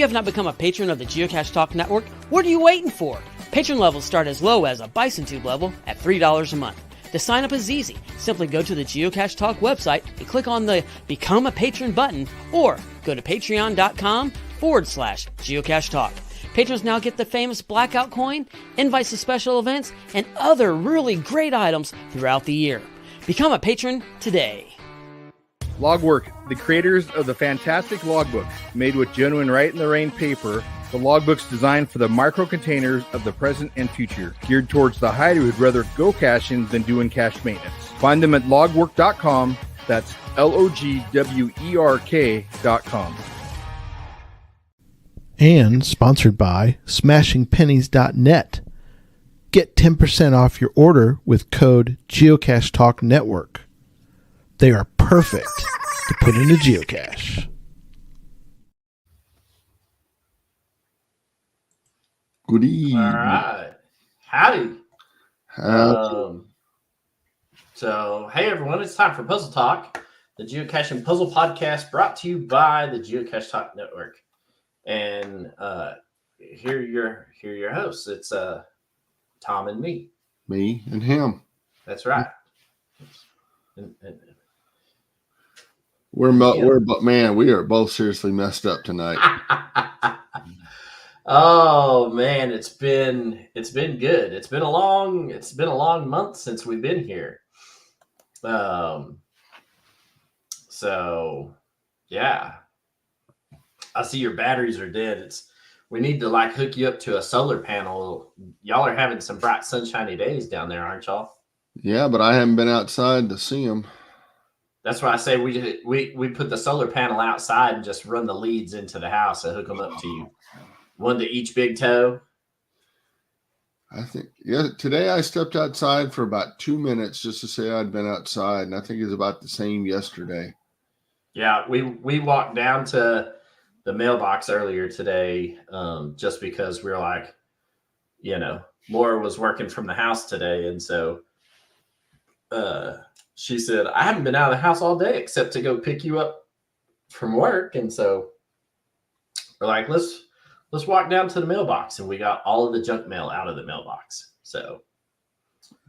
have not become a patron of the Geocache Talk Network, what are you waiting for? Patron levels start as low as a Bison Tube level at $3 a month. To sign up is easy. Simply go to the Geocache Talk website and click on the Become a Patron button, or go to patreon.com/Geocache Talk. Patrons now get the famous Blackout coin, invites to special events, and other really great items throughout the year. Become a patron today. Logwork, the creators of the fantastic logbooks made with genuine write-in-the-rain paper. The logbook's designed for the micro-containers of the present and future, geared towards the hider who'd rather go caching than doing cache maintenance. Find them at logwork.com. That's LOGWERK.com. And sponsored by SmashingPennies.net. Get 10% off your order with code Geocache Talk Network. They are perfect to put in a geocache. Good evening. All right. Howdy. So, hey everyone, it's time for Puzzle Talk, the Geocaching Puzzle Podcast brought to you by the Geocache Talk Network. And here are your hosts. It's Tom and me. Me and him. That's right. We are both seriously messed up tonight. Oh man, it's been good. It's been a long month since we've been here. So yeah. I see your batteries are dead. We need to hook you up to a solar panel. Y'all are having some bright sunshiny days down there, aren't y'all? Yeah, but I haven't been outside to see them. That's why I say we put the solar panel outside and just run the leads into the house and hook them up to you. One to each big toe. I think, yeah, today I stepped outside for about 2 minutes just to say I'd been outside, and I think it's about the same yesterday. Yeah, we walked down to the mailbox earlier today just because we were like, Laura was working from the house today, and so she said, I haven't been out of the house all day except to go pick you up from work. And so we're like, let's walk down to the mailbox. And we got all of the junk mail out of the mailbox. So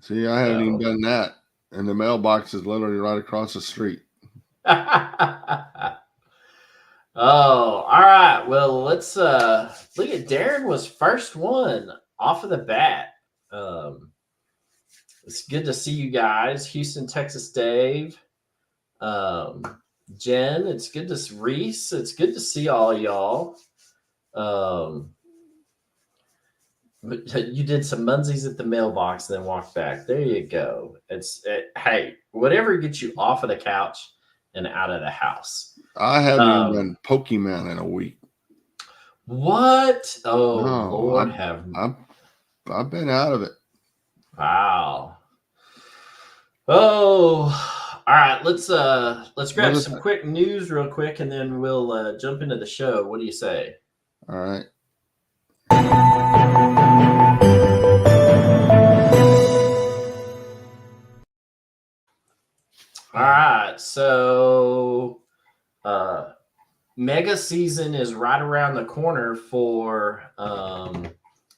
see, I haven't even done that. And the mailbox is literally right across the street. Oh, all right. Well, let's look at Darren was first one off of the bat. It's good to see you guys. Houston, Texas, Dave. Jen, it's good to see Reese. It's good to see all y'all. You did some munsies at the mailbox, then walked back. There you go. Hey, whatever gets you off of the couch and out of the house. I haven't even done Pokemon in a week. What? Oh, no, Lord, I've been out of it. Wow. Oh, all right. Let's grab some quick news real quick, and then we'll jump into the show. What do you say? All right. All right. So, mega season is right around the corner for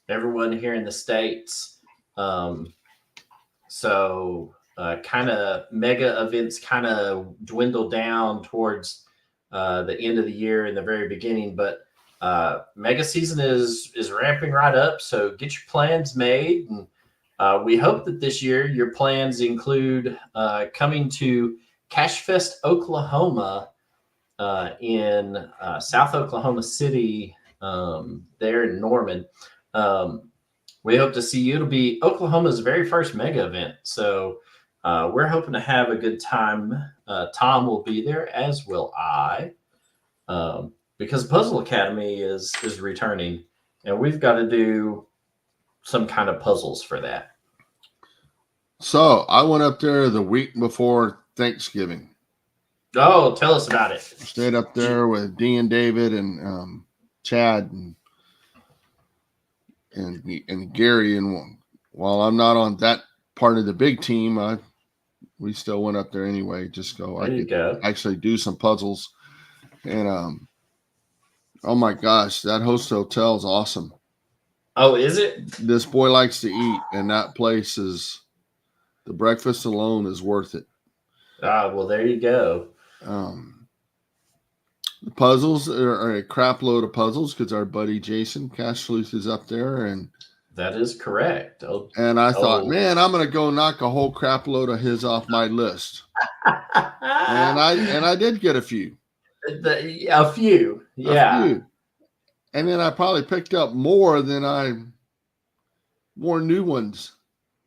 everyone here in the States. So kind of mega events kind of dwindle down towards the end of the year and the very beginning, but mega season is ramping right up. So get your plans made. And we hope that this year your plans include coming to Cache Fest, Oklahoma in South Oklahoma City there in Norman. We hope to see you. It'll be Oklahoma's very first mega event. So we're hoping to have a good time. Tom will be there, as will I, because Puzzle Academy is returning, and we've got to do some kind of puzzles for that. So I went up there the week before Thanksgiving. Oh, tell us about it. Stayed up there with Dee and David and Chad and Gary. And while I'm not on that part of the big team, we still went up there anyway. Just go. I could actually do some puzzles. And Oh my gosh, that host hotel is awesome. Oh, is it? This boy likes to eat, and that place is the breakfast alone is worth it. Well, there you go. The puzzles are a crap load of puzzles because our buddy Jason Cash Sleuth is up there, and That is correct. I thought, Oh. man, I'm gonna go knock a whole crap load of his off my list, and I did get a few. A few, yeah. A few. And then I probably picked up more new ones.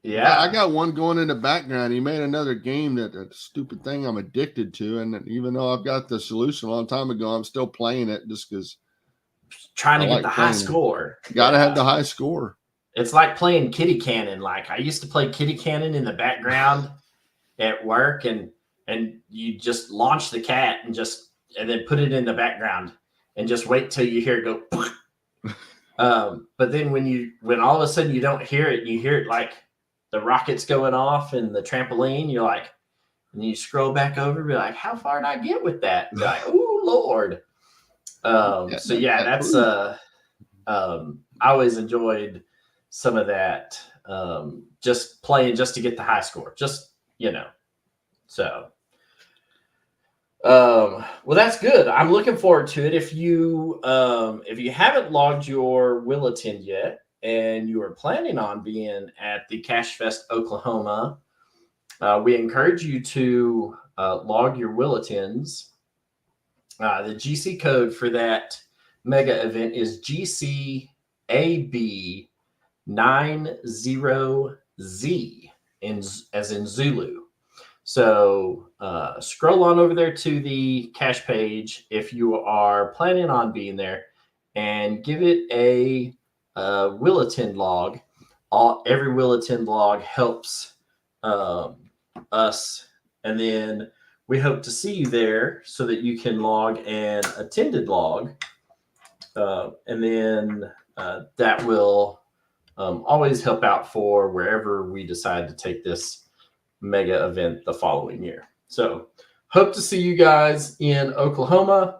Yeah. I got one going in the background. He made another game that stupid thing I'm addicted to. And even though I've got the solution a long time ago, I'm still playing it just because trying to get the high score. Got to have the high score. It's like playing kitty cannon. Like I used to play kitty cannon in the background at work, and you just launch the cat and then put it in the background and just wait till you hear it go. But then when all of a sudden you don't hear it, you hear it like the rockets going off and the trampoline, you're like, and you scroll back over, be like, how far did I get with that? You're like, oh Lord. So yeah, that's I always enjoyed some of that. Just playing just to get the high score, so well, that's good. I'm looking forward to it. If you haven't logged your Will Attend yet, and you are planning on being at the Cache Fest Oklahoma, we encourage you to log your Will Attends. The GC code for that mega event is GCAB90Z, as in Zulu. So scroll on over there to the cache page if you are planning on being there, and give it a Will Attend log. Every Will Attend log helps us, and then we hope to see you there so that you can log an attended log, and then that will always help out for wherever we decide to take this mega event the following year. So hope to see you guys in Oklahoma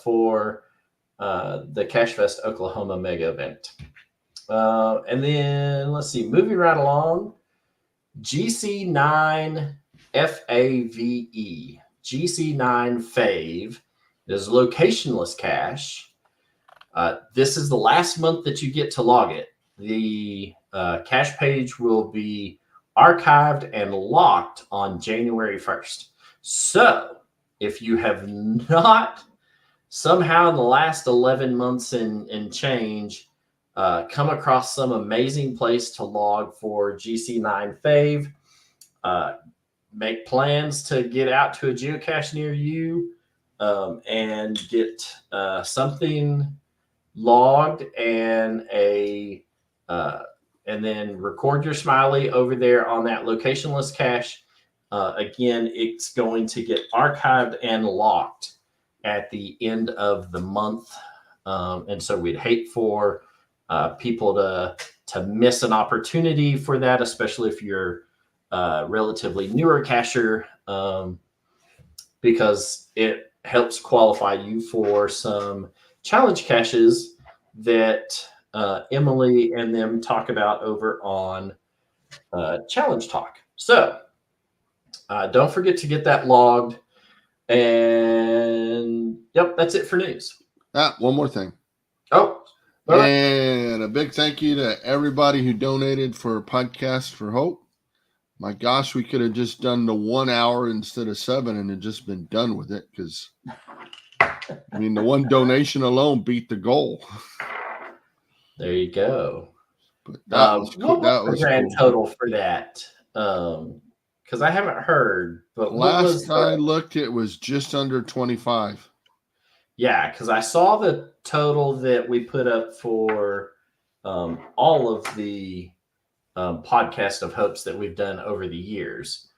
for the Cache Fest Oklahoma mega event. And then let's see, moving right along, GC9 FAVE. GC9 Fave is locationless cache. This is the last month that you get to log it. The cache page will be archived and locked on January 1st. So if you have not somehow in the last 11 months and change come across some amazing place to log for GC9 Fave, make plans to get out to a geocache near you and get something logged and then record your smiley over there on that locationless cache. Again, it's going to get archived and locked at the end of the month. And so we'd hate for people to miss an opportunity for that, especially if you're relatively newer cacher, because it helps qualify you for some challenge caches that Emily and them talk about over on Challenge Talk. So don't forget to get that logged. And yep, that's it for news. One more thing. Oh, and a big thank you to everybody who donated for Podcast for Hope. My gosh, we could have just done the 1 hour instead of 7 and had just been done with it, because I mean, the one donation alone beat the goal. There you go. But that was cool. What was the grand total for that? Because I haven't heard. But last I looked, it was just under 25. Yeah, because I saw the total that we put up for all of the podcast of hopes that we've done over the years,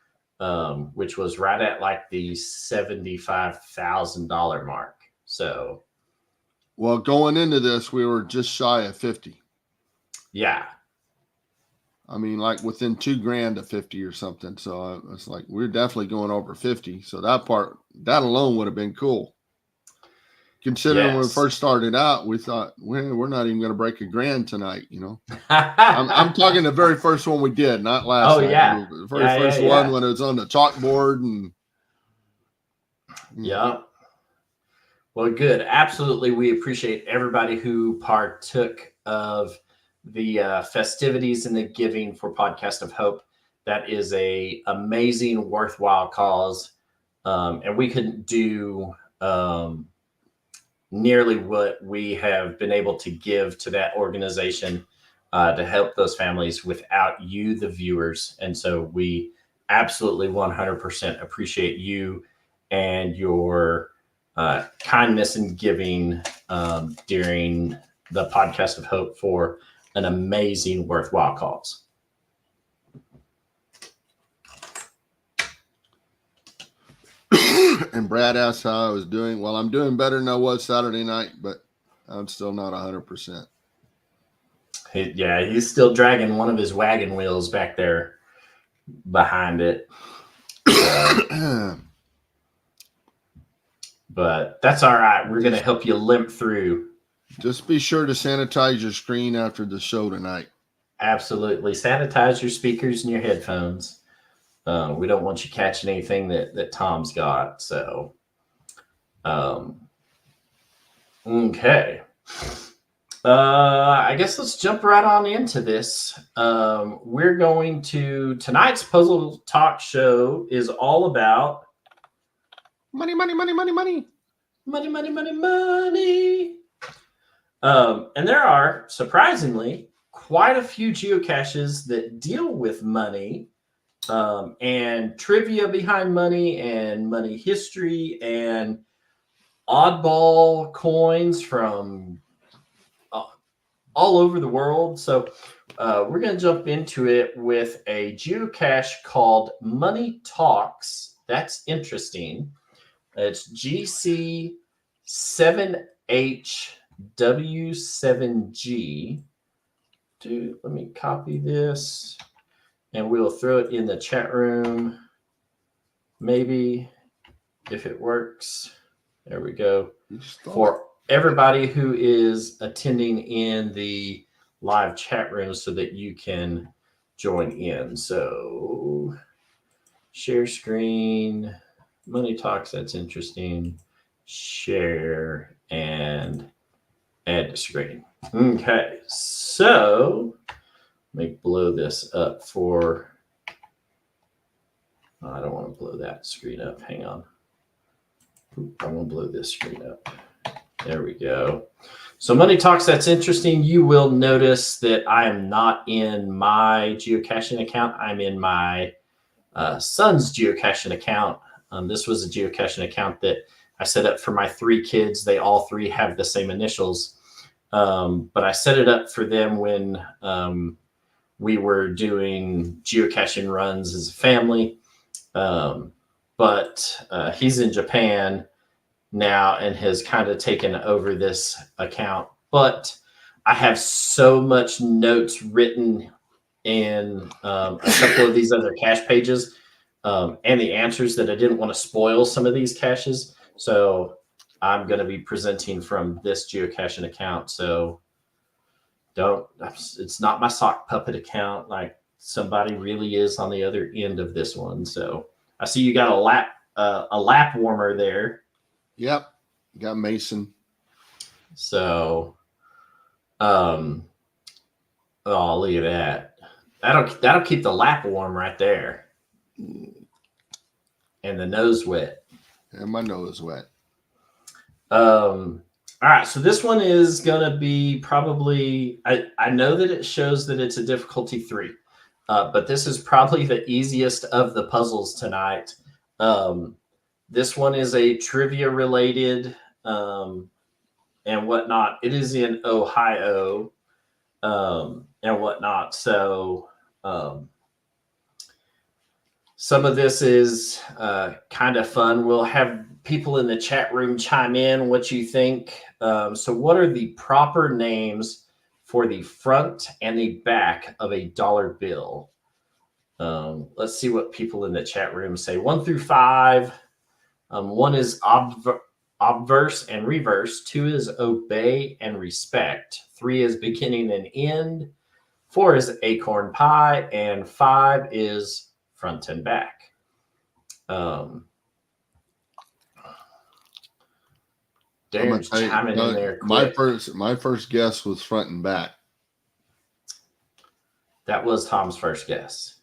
which was right at like the $75,000 mark. So, well, going into this, we were just shy of 50. Yeah. I mean, like within $2,000 of 50 or something. So it's like, we're definitely going over 50. So that alone would have been cool. Considering when we Yes. first started out, we thought we're not even going to break $1,000 tonight. I'm talking the very first one we did, not last. Oh, one. yeah. The very first one when it was on the chalkboard and. Yeah. Well, good. Absolutely. We appreciate everybody who partook of the festivities and the giving for Podcast of Hope. That is a amazing, worthwhile cause. And we couldn't do nearly what we have been able to give to that organization to help those families without you, the viewers. And so we absolutely 100% appreciate you and your kindness and giving during the Podcast of Hope for an amazing, worthwhile cause. And Brad asked how I was doing. Well, I'm doing better than I was Saturday night, but I'm still not 100%. Yeah, he's still dragging one of his wagon wheels back there behind it. But that's all right. We're going to help you limp through. Just be sure to sanitize your screen after the show tonight. Absolutely. Sanitize your speakers and your headphones. We don't want you catching anything that Tom's got. So, okay. I guess let's jump right on into this. We're going to, tonight's Puzzle Talk show is all about money, money, money, money, money. Money, money, money, money. And there are, surprisingly, quite a few geocaches that deal with money and trivia behind money and money history and oddball coins from all over the world. So we're going to jump into it with a geocache called Money Talks. That's interesting. It's GC7HW7G. Let me copy this and we'll throw it in the chat room. Maybe if it works. There we go. For everybody who is attending in the live chat room so that you can join in. So share screen. Money Talks, that's interesting. Share and add to screen. Okay, so let me blow this up for. I don't want to blow that screen up. Hang on. I'm going to blow this screen up. There we go. So Money Talks, that's interesting. You will notice that I am not in my geocaching account. I'm in my son's geocaching account. This was a geocaching account that I set up for my 3 kids. They all 3 have the same initials. But I set it up for them when we were doing geocaching runs as a family. But he's in Japan now and has kind of taken over this account. But I have so much notes written in a couple of these other cache pages. And the answers that I didn't want to spoil some of these caches. So I'm going to be presenting from this geocaching account. So it's not my sock puppet account. Like somebody really is on the other end of this one. So I see you got a lap warmer there. Yep. Got Mason. So, oh, look at that. That'll keep the lap warm right there. And the nose wet. And my nose wet. All right, so this one is gonna be probably. I know that it shows that it's a difficulty 3, but this is probably the easiest of the puzzles tonight. This one is a trivia related and whatnot. It is in Ohio and whatnot. So. Some of this is kind of fun. We'll have people in the chat room chime in what you think. So what are the proper names for the front and the back of a dollar bill? Let's see what people in the chat room say. 1 through 5. One is obverse and reverse. 2 is obey and respect. 3 is beginning and end. 4 is acorn pie, and 5 is front and back. Darren's chiming in there quick. My first guess was front and back. That was Tom's first guess.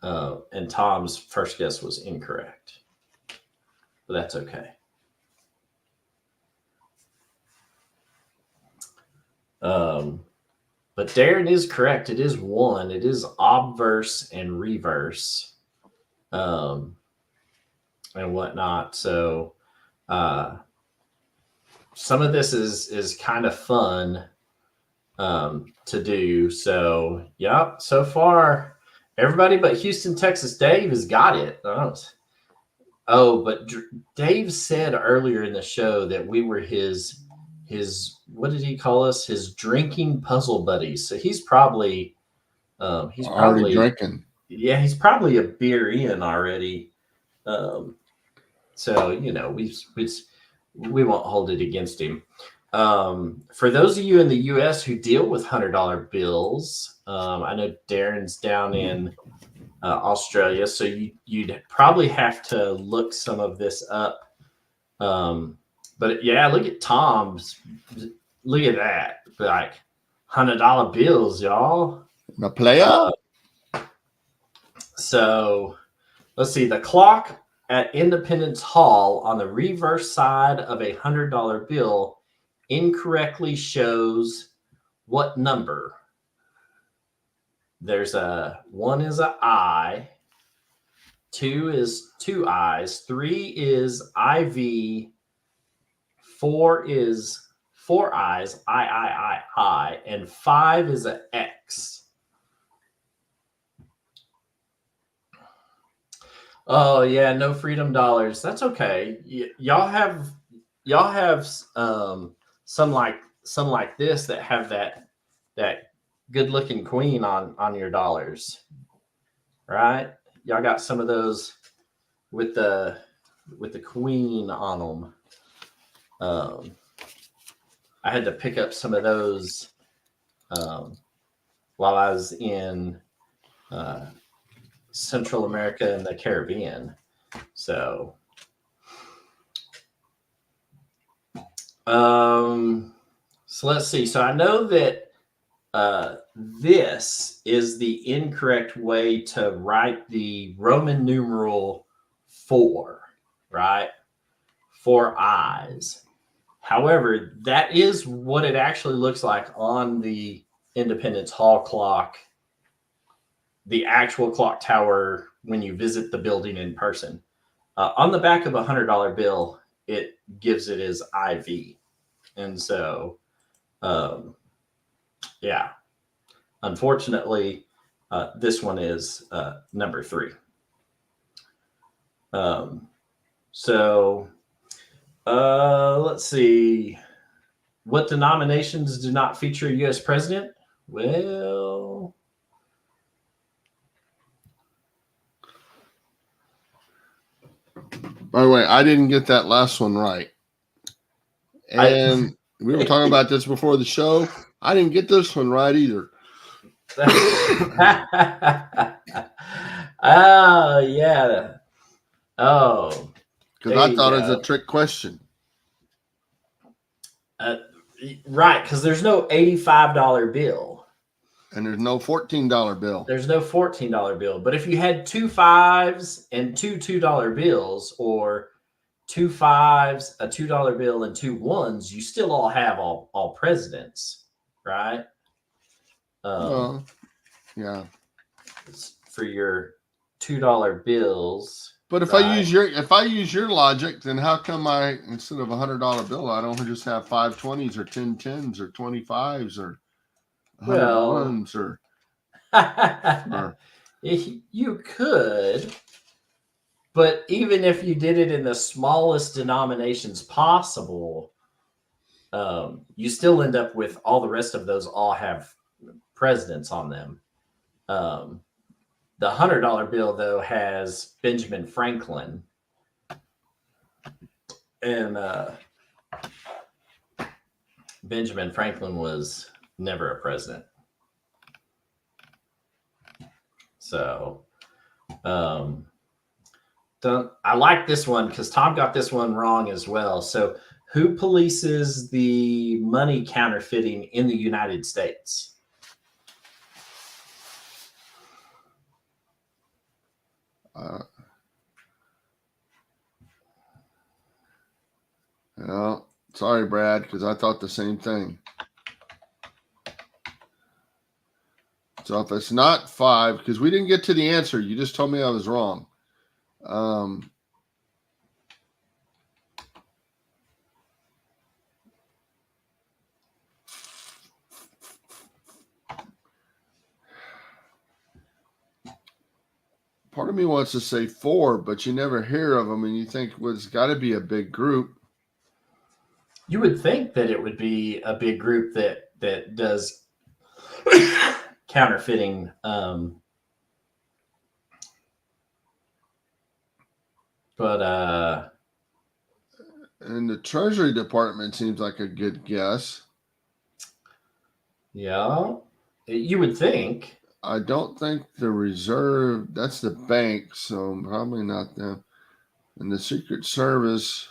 And Tom's first guess was incorrect. But that's okay. But Darren is correct. It is 1. It is obverse and reverse. And whatnot. So some of this is kind of fun to do. So, yep, so far, everybody but Houston, Texas, Dave has got it. Oh, but Dave said earlier in the show that we were his what did he call us? His drinking puzzle buddies. So he's probably already drinking. Yeah, he's probably a beer in already. So we won't hold it against him. For those of you in the U.S. who deal with $100 bills, I know Darren's down in Australia, so you'd probably have to look some of this up. But yeah, look at Tom's. Look at that, like $100 bills, y'all. The player. So let's see. The clock at Independence Hall on the reverse side of a $100 bill incorrectly shows what number? There's 1 is an I, 2 is 2 I's, 3 is IV, 4 is 4 I's, I, and 5 is an X. Oh yeah, no freedom dollars. That's okay. Y'all have some like this that have that good looking queen on your dollars, right? Y'all got some of those with the queen on them. I had to pick up some of those while I was in Central America and the Caribbean. So let's see. So I know that this is the incorrect way to write the Roman numeral 4, right? 4 I's. However, that is what it actually looks like on the Independence Hall clock, the actual clock tower when you visit the building in person. On the back of a $100 bill, it gives it as IV. And so, yeah, unfortunately, this one is number 3. So let's see. What denominations do not feature a U.S. president? Well, by the way, I didn't get that last one right. And we were talking about this before the show. I didn't get this one right either. Oh, yeah. Oh. Because I thought it was a trick question. Right, because there's no $85 bill. And there's no $14 bill. There's no $14 bill. But if you had 2 5s and 2 $2 bills, or 2 5s, a $2 bill, and 2 1s, you still all have all presidents, right? Yeah. For your $2 bills. But if I use your logic, then how come instead of a $100 bill, I don't just have 5 20s or 10 10s or 25s or 100 ones or you could, but even if you did it in the smallest denominations possible, you still end up with all the rest of those all have presidents on them. The $100 bill, though, has Benjamin Franklin. And Benjamin Franklin was never a president. So I like this one because Tom got this one wrong as well. So who polices the money counterfeiting in the United States? Well, sorry, Brad, because I thought the same thing. So if it's not 5, because we didn't get to the answer, you just told me I was wrong. Part of me wants to say 4, but you never hear of them, and you think, well, it's got to be a big group. You would think that it would be a big group that does counterfeiting. But And the Treasury Department seems like a good guess. yeah, you would think. I don't think the Reserve, that's the bank, so probably not them. And the Secret Service.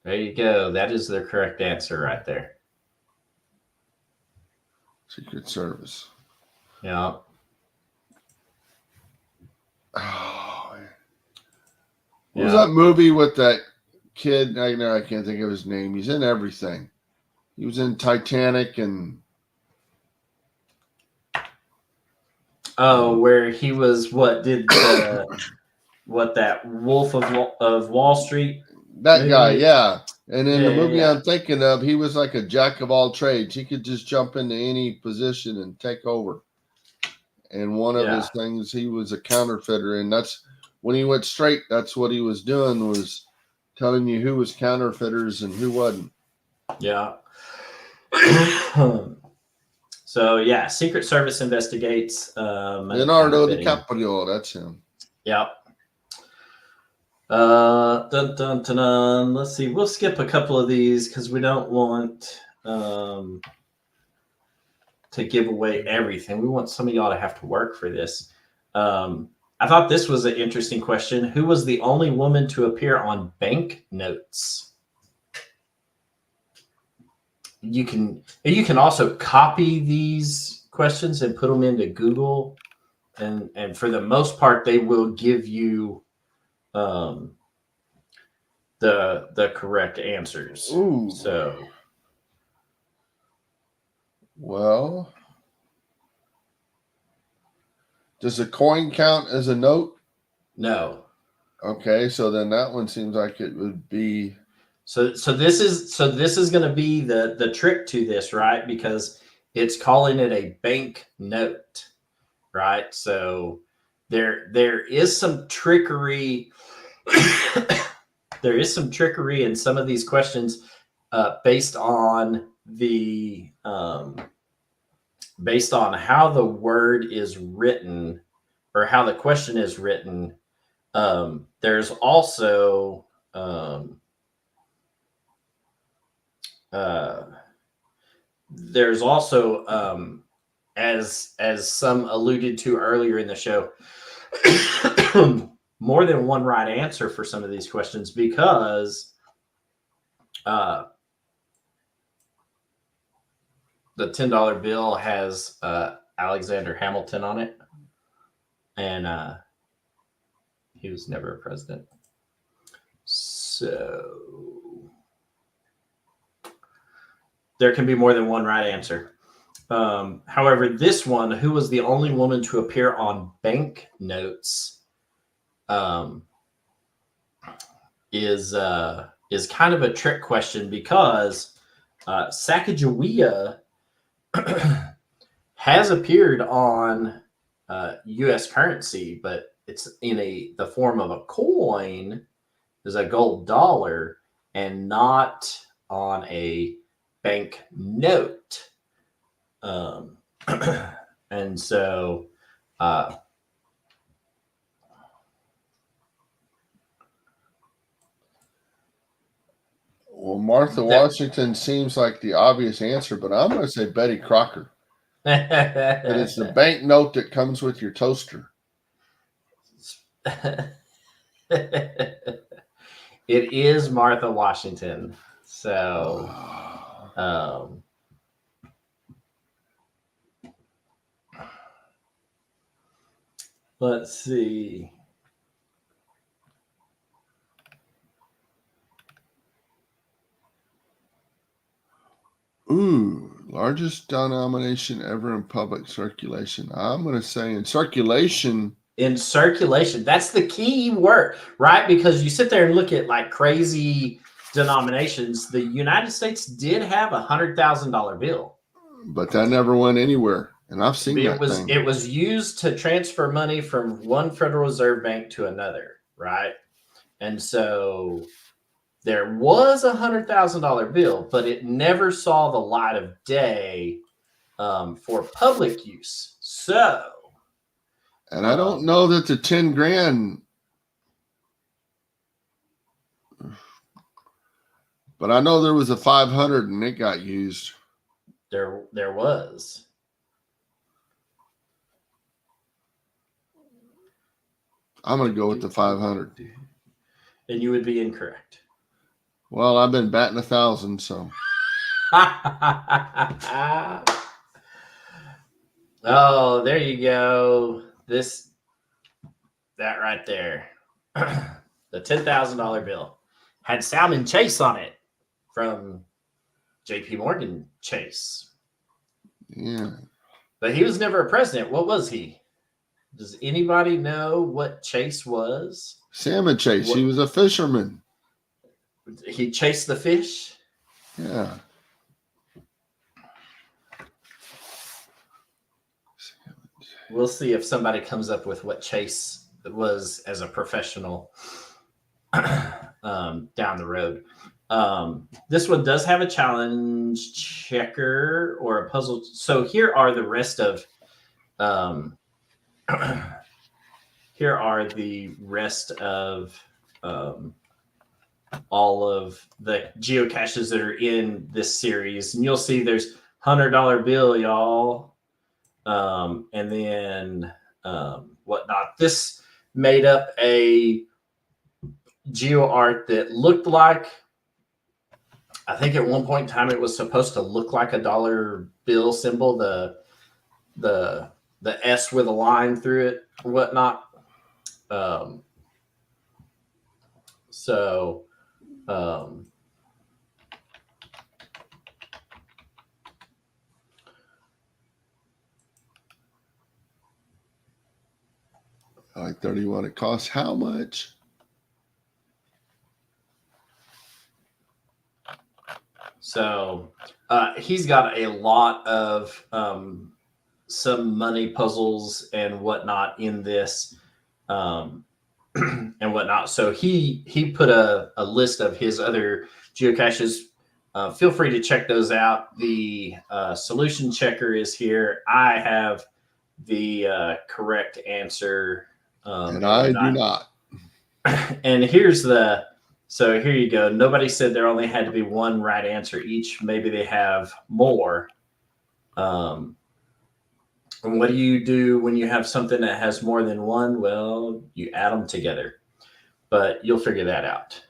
There you go. That is the correct answer right there. Secret Service. Yeah. Oh, man. What was that movie with that kid? I can't think of his name. He's in everything. He was in Titanic and. Oh, where he was what that Wolf of Wall Street? That movie? guy, yeah. And in the movie yeah. I'm thinking of, he was like a jack of all trades. He could just jump into any position and take over. And one of his things, he was a counterfeiter. And that's when he went straight, that's what he was doing, was telling you who was counterfeiters and who wasn't. Yeah. So, yeah, Secret Service investigates. Leonardo DiCaprio, that's him. Yep. Dun, dun, dun, dun. Let's see. We'll skip a couple of these because we don't want to give away everything. We want some of y'all to have to work for this. I thought this was an interesting question. Who was the only woman to appear on banknotes? You can also copy these questions and put them into Google, and for the most part, they will give you the correct answers. Ooh. So, well, does a coin count as a note? no. Okay, so then that one seems like it would be. So this is going to be the trick to this, right? Because it's calling it a bank note, right? So there is some trickery. There is some trickery in some of these questions based on how the word is written or how the question is written. There's also as some alluded to earlier in the show, more than one right answer for some of these questions because the $10 bill has Alexander Hamilton on it, and he was never a president. So there can be more than one right answer. However, this one, who was the only woman to appear on banknotes, is kind of a trick question because Sacagawea has appeared on U.S. currency, but it's in the form of a coin, is a gold dollar, and not on a bank note. And so Well, Martha Washington seems like the obvious answer, but I'm going to say Betty Crocker. But it's the banknote that comes with your toaster. It is Martha Washington. So, let's see. Ooh, largest denomination ever in public circulation. I'm going to say in circulation. In circulation. That's the key word, right? Because you sit there and look at like crazy denominations. The United States did have $100,000 bill. But that never went anywhere. And I've seen that thing. It was used to transfer money from one Federal Reserve Bank to another, right? And so there was $100,000 bill, but it never saw the light of day for public use. So, and I don't know that the 10 grand, but I know there was a 500 and it got used. There was. I'm going to go with the 500. And you would be incorrect. Well, I've been batting 1,000, so. Oh, there you go. That right there. The $10,000 bill had Salmon Chase on it from JP Morgan Chase. Yeah. But he was never a president. What was he? Does anybody know what Chase was? Salmon Chase. He was a fisherman. He chased the fish? Yeah. We'll see if somebody comes up with what Chase was as a professional down the road. This one does have a challenge checker or a puzzle. So here are the rest of all of the geocaches that are in this series, and you'll see there's $100 bill, y'all, and then whatnot. This made up a geo art that looked like, I think at one point in time it was supposed to look like a dollar bill symbol, the S with a line through it or whatnot. Like 31. It costs how much? So he's got a lot of some money puzzles and whatnot in this and whatnot. So he put a list of his other geocaches. Feel free to check those out. The solution checker is here. I have the correct answer. And I do not. And so here you go. Nobody said there only had to be one right answer each. Maybe they have more. And what do you do when you have something that has more than one? Well, you add them together, but you'll figure that out.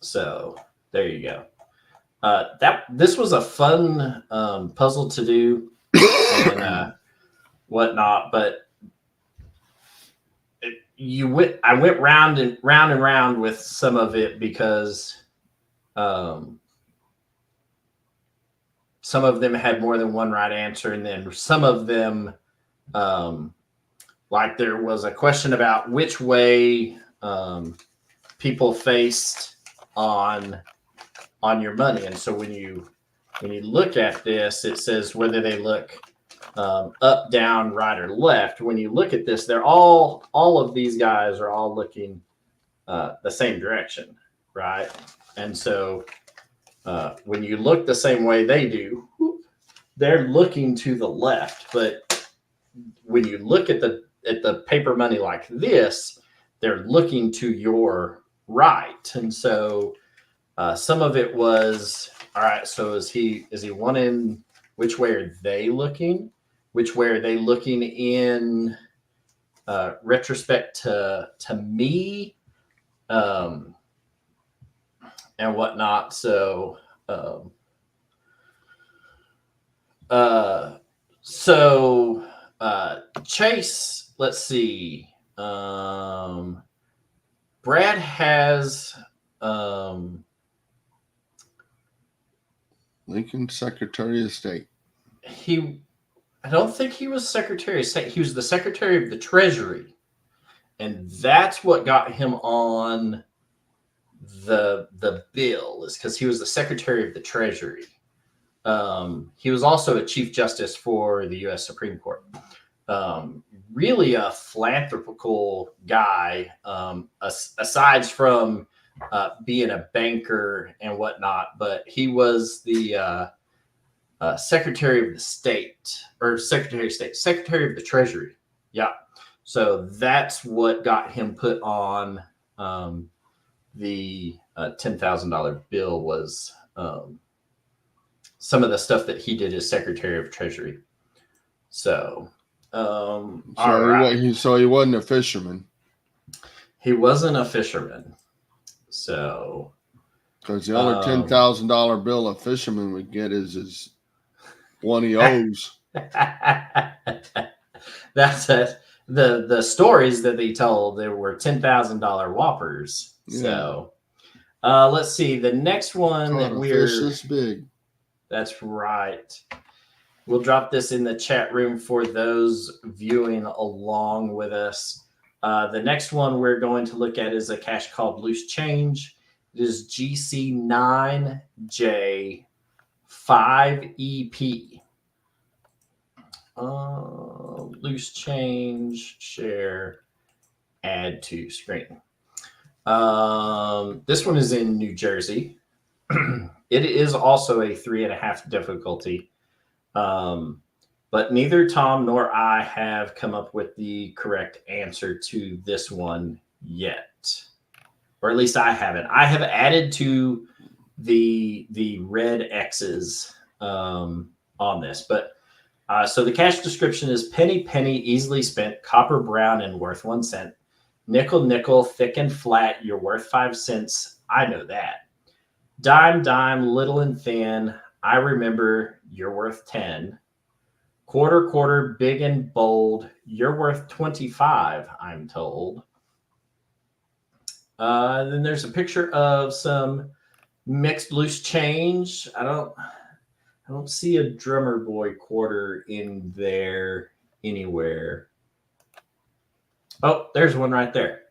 So there you go. This was a fun puzzle to do and whatnot, but I went round and round with some of it because some of them had more than one right answer, and then some of them, like there was a question about which way people faced on your money, and so when you look at this, it says whether they look up, down, right, or left. When you look at this, they're all of these guys are all looking the same direction, right? And so when you look the same way they do, they're looking to the left. But when you look at the paper money like this, they're looking to your right. And so some of it was, all right, so is he wanting, which way are they looking? Which way are they looking in retrospect to me and whatnot? So Chase, let's see. Brad has Lincoln Secretary of State. I don't think he was Secretary of State. He was the Secretary of the Treasury. And that's what got him on the bill, is because he was the Secretary of the Treasury. He was also a Chief Justice for the U.S. Supreme Court. Really a philanthropical guy, aside from being a banker and whatnot. But he was the Secretary of the State, or Secretary of State, Secretary of the Treasury. Yeah. So that's what got him put on the $10,000 bill, was some of the stuff that he did as Secretary of Treasury. So, So he wasn't a fisherman. He wasn't a fisherman. So, because the only $10,000 bill a fisherman would get is one he owes. That's it. The stories that they told, there were $10,000 whoppers. Yeah. So, let's see. The next one that we're fish this big. That's right. We'll drop this in the chat room for those viewing along with us. The next one we're going to look at is a cache called Loose Change. It is GC9J5EP. Loose Change, share, add to screen. This one is in New Jersey. It is also a 3.5 difficulty. But neither Tom nor I have come up with the correct answer to this one yet. Or at least I haven't. I have added to the red X's on this. But so the cache description is penny, penny, easily spent, copper brown and worth 1 cent. Nickel, nickel, thick and flat, you're worth 5 cents. I know that. Dime, dime, little and thin, I remember you're worth 10. Quarter, quarter, big and bold, you're worth 25, I'm told. Then there's a picture of some mixed loose change. I don't see a drummer boy quarter in there anywhere. Oh, there's one right there.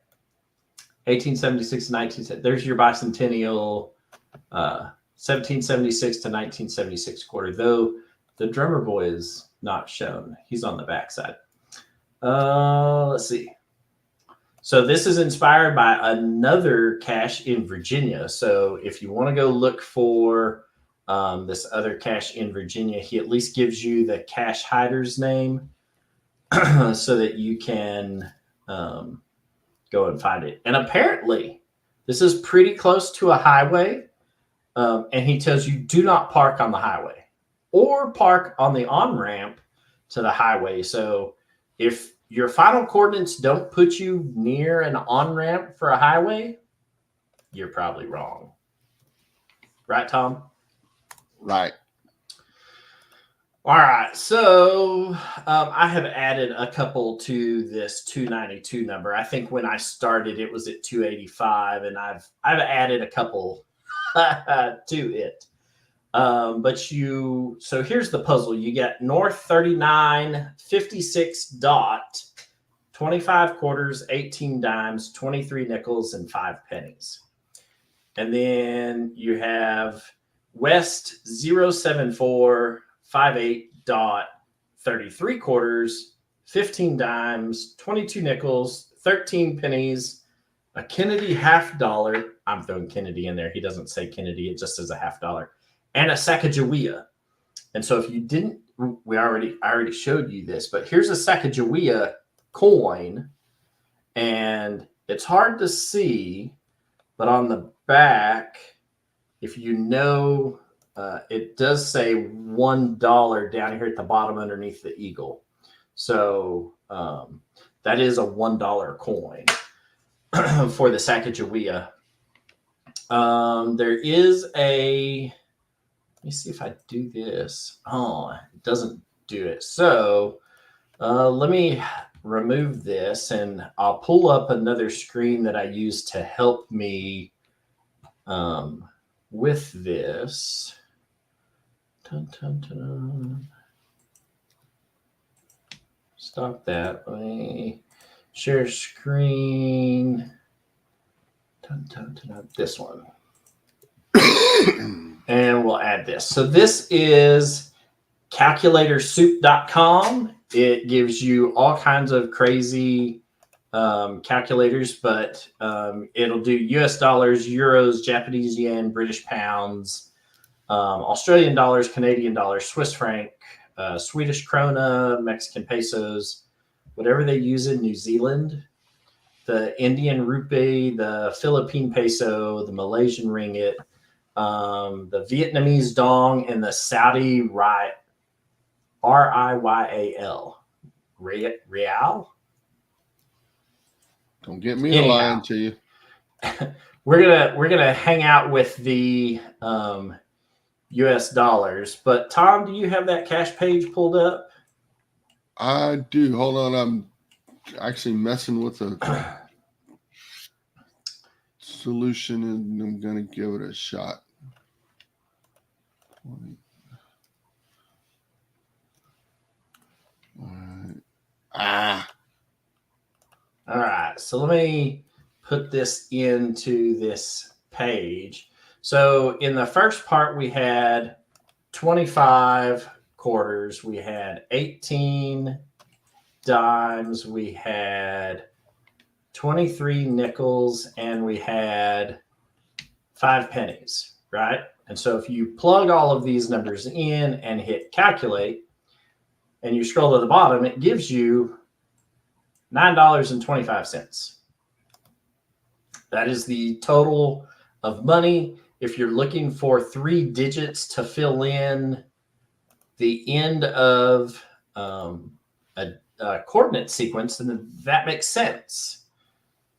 1876 to 1970. There's your bicentennial 1776 to 1976 quarter, though the drummer boy is not shown. He's on the backside. Let's see. So this is inspired by another cache in Virginia. So if you want to go look for this other cache in Virginia, he at least gives you the cache hider's name so that you can go and find it. And apparently this is pretty close to a highway. And he tells you do not park on the highway or park on the on-ramp to the highway. So if your final coordinates don't put you near an on-ramp for a highway, you're probably wrong. Right, Tom? Right. All right. So I have added a couple to this 292 number. I think when I started, it was at 285, and I've added a couple to it. So here's the puzzle. You get North 39, 56 dot, 25 quarters, 18 dimes, 23 nickels, and 5 pennies. And then you have West 074, 58 dot, 33 quarters, 15 dimes, 22 nickels, 13 pennies, a Kennedy $50. I'm throwing Kennedy in there. He doesn't say Kennedy. It just says a $50. And a Sacagawea. And so if you didn't I already showed you this, but here's a Sacagawea coin, and it's hard to see, but on the back, if you know, it does say $1 down here at the bottom underneath the eagle. So that is a $1 coin for the Sacagawea. There is a, let me see if I do this. Oh, it doesn't do it. So let me remove this, and I'll pull up another screen that I use to help me with this. Dun, dun, dun. Stop that. Let me share screen. Dun, dun, dun, this one. And we'll add this. So this is calculatorsoup.com. It gives you all kinds of crazy calculators, but it'll do US dollars, euros, Japanese yen, British pounds, Australian dollars, Canadian dollars, Swiss franc, Swedish krona, Mexican pesos, whatever they use in New Zealand, the Indian rupee, the Philippine peso, the Malaysian ringgit, the Vietnamese dong, and the Saudi rial. Real. Don't get me lying to you. We're gonna hang out with the US dollars. But Tom, do you have that cash page pulled up? I do. Hold on, I'm actually messing with a solution, and I'm gonna give it a shot. All right, so let me put this into this page. So in the first part, we had 25 quarters, we had 18 dimes, we had 23 nickels, and we had 5 pennies, right? And so if you plug all of these numbers in and hit calculate, and you scroll to the bottom, it gives you $9.25. That is the total of money. If you're looking for 3 digits to fill in the end of a coordinate sequence, then that makes sense.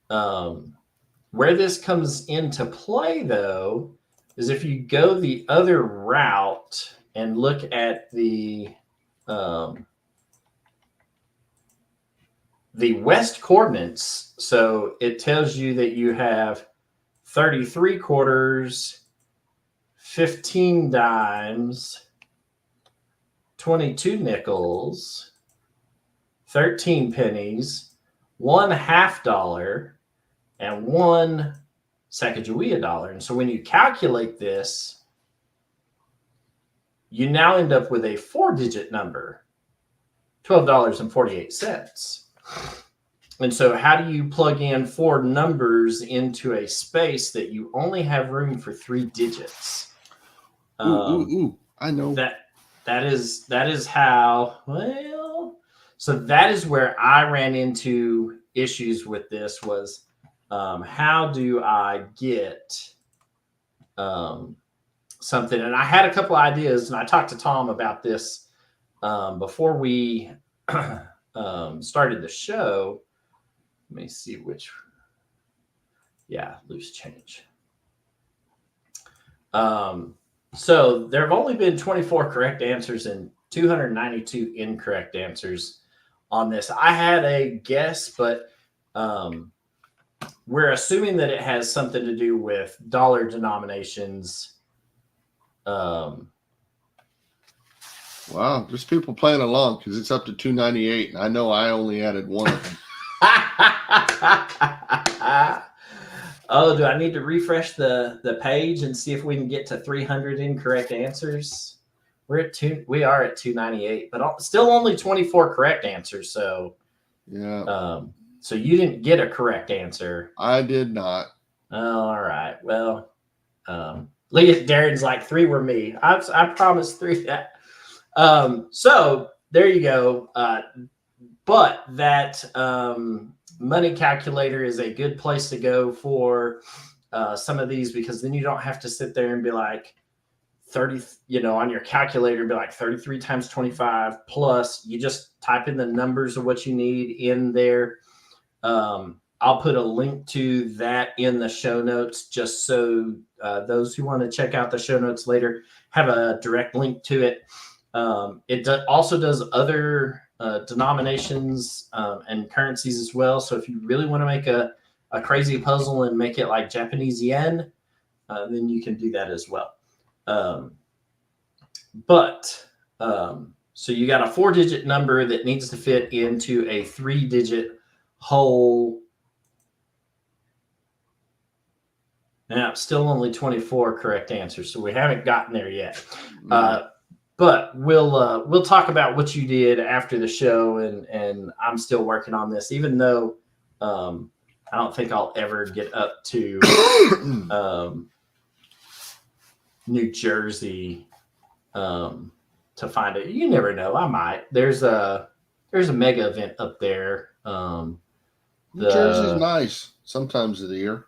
Where this comes into play, though, is if you go the other route and look at the west coordinates. So it tells you that you have 33 quarters, 15 dimes, 22 nickels, 13 pennies, $1/2, and 1 Sacagawea dollar. And so when you calculate this, you now end up with a 4-digit number, $12.48. And so how do you plug in 4 numbers into a space that you only have room for 3 digits? I know. That is how, well, so that is where I ran into issues with this was, how do I get something? And I had a couple ideas, and I talked to Tom about this before we started the show. Let me see which. Yeah, loose change. So there have only been 24 correct answers and 292 incorrect answers on this. I had a guess, but we're assuming that it has something to do with dollar denominations. Wow, there's people playing along because it's up to 298, and I know I only added one of them. Oh, do I need to refresh the page and see if we can get to 300 incorrect answers? We are at 298, but still only 24 correct answers. So yeah. So you didn't get a correct answer. I did not. Oh, all right. Well, look at Darren's like 3 were me. I promised 3 that. So there you go. But that money calculator is a good place to go for some of these, because then you don't have to sit there and be like 30, on your calculator, be like 33 times 25 plus. You just type in the numbers of what you need in there. I'll put a link to that in the show notes, just so those who want to check out the show notes later have a direct link to it. It also does other denominations and currencies as well. So if you really want to make a crazy puzzle and make it like Japanese yen, then you can do that as well. So you got a 4-digit number that needs to fit into a 3-digit whole. Now, still only 24 correct answers, so we haven't gotten there yet. But we'll talk about what you did after the show, and I'm still working on this, even though I don't think I'll ever get up to New Jersey to find it. You never know. I might. There's a mega event up there. New Jersey's nice sometimes of the year.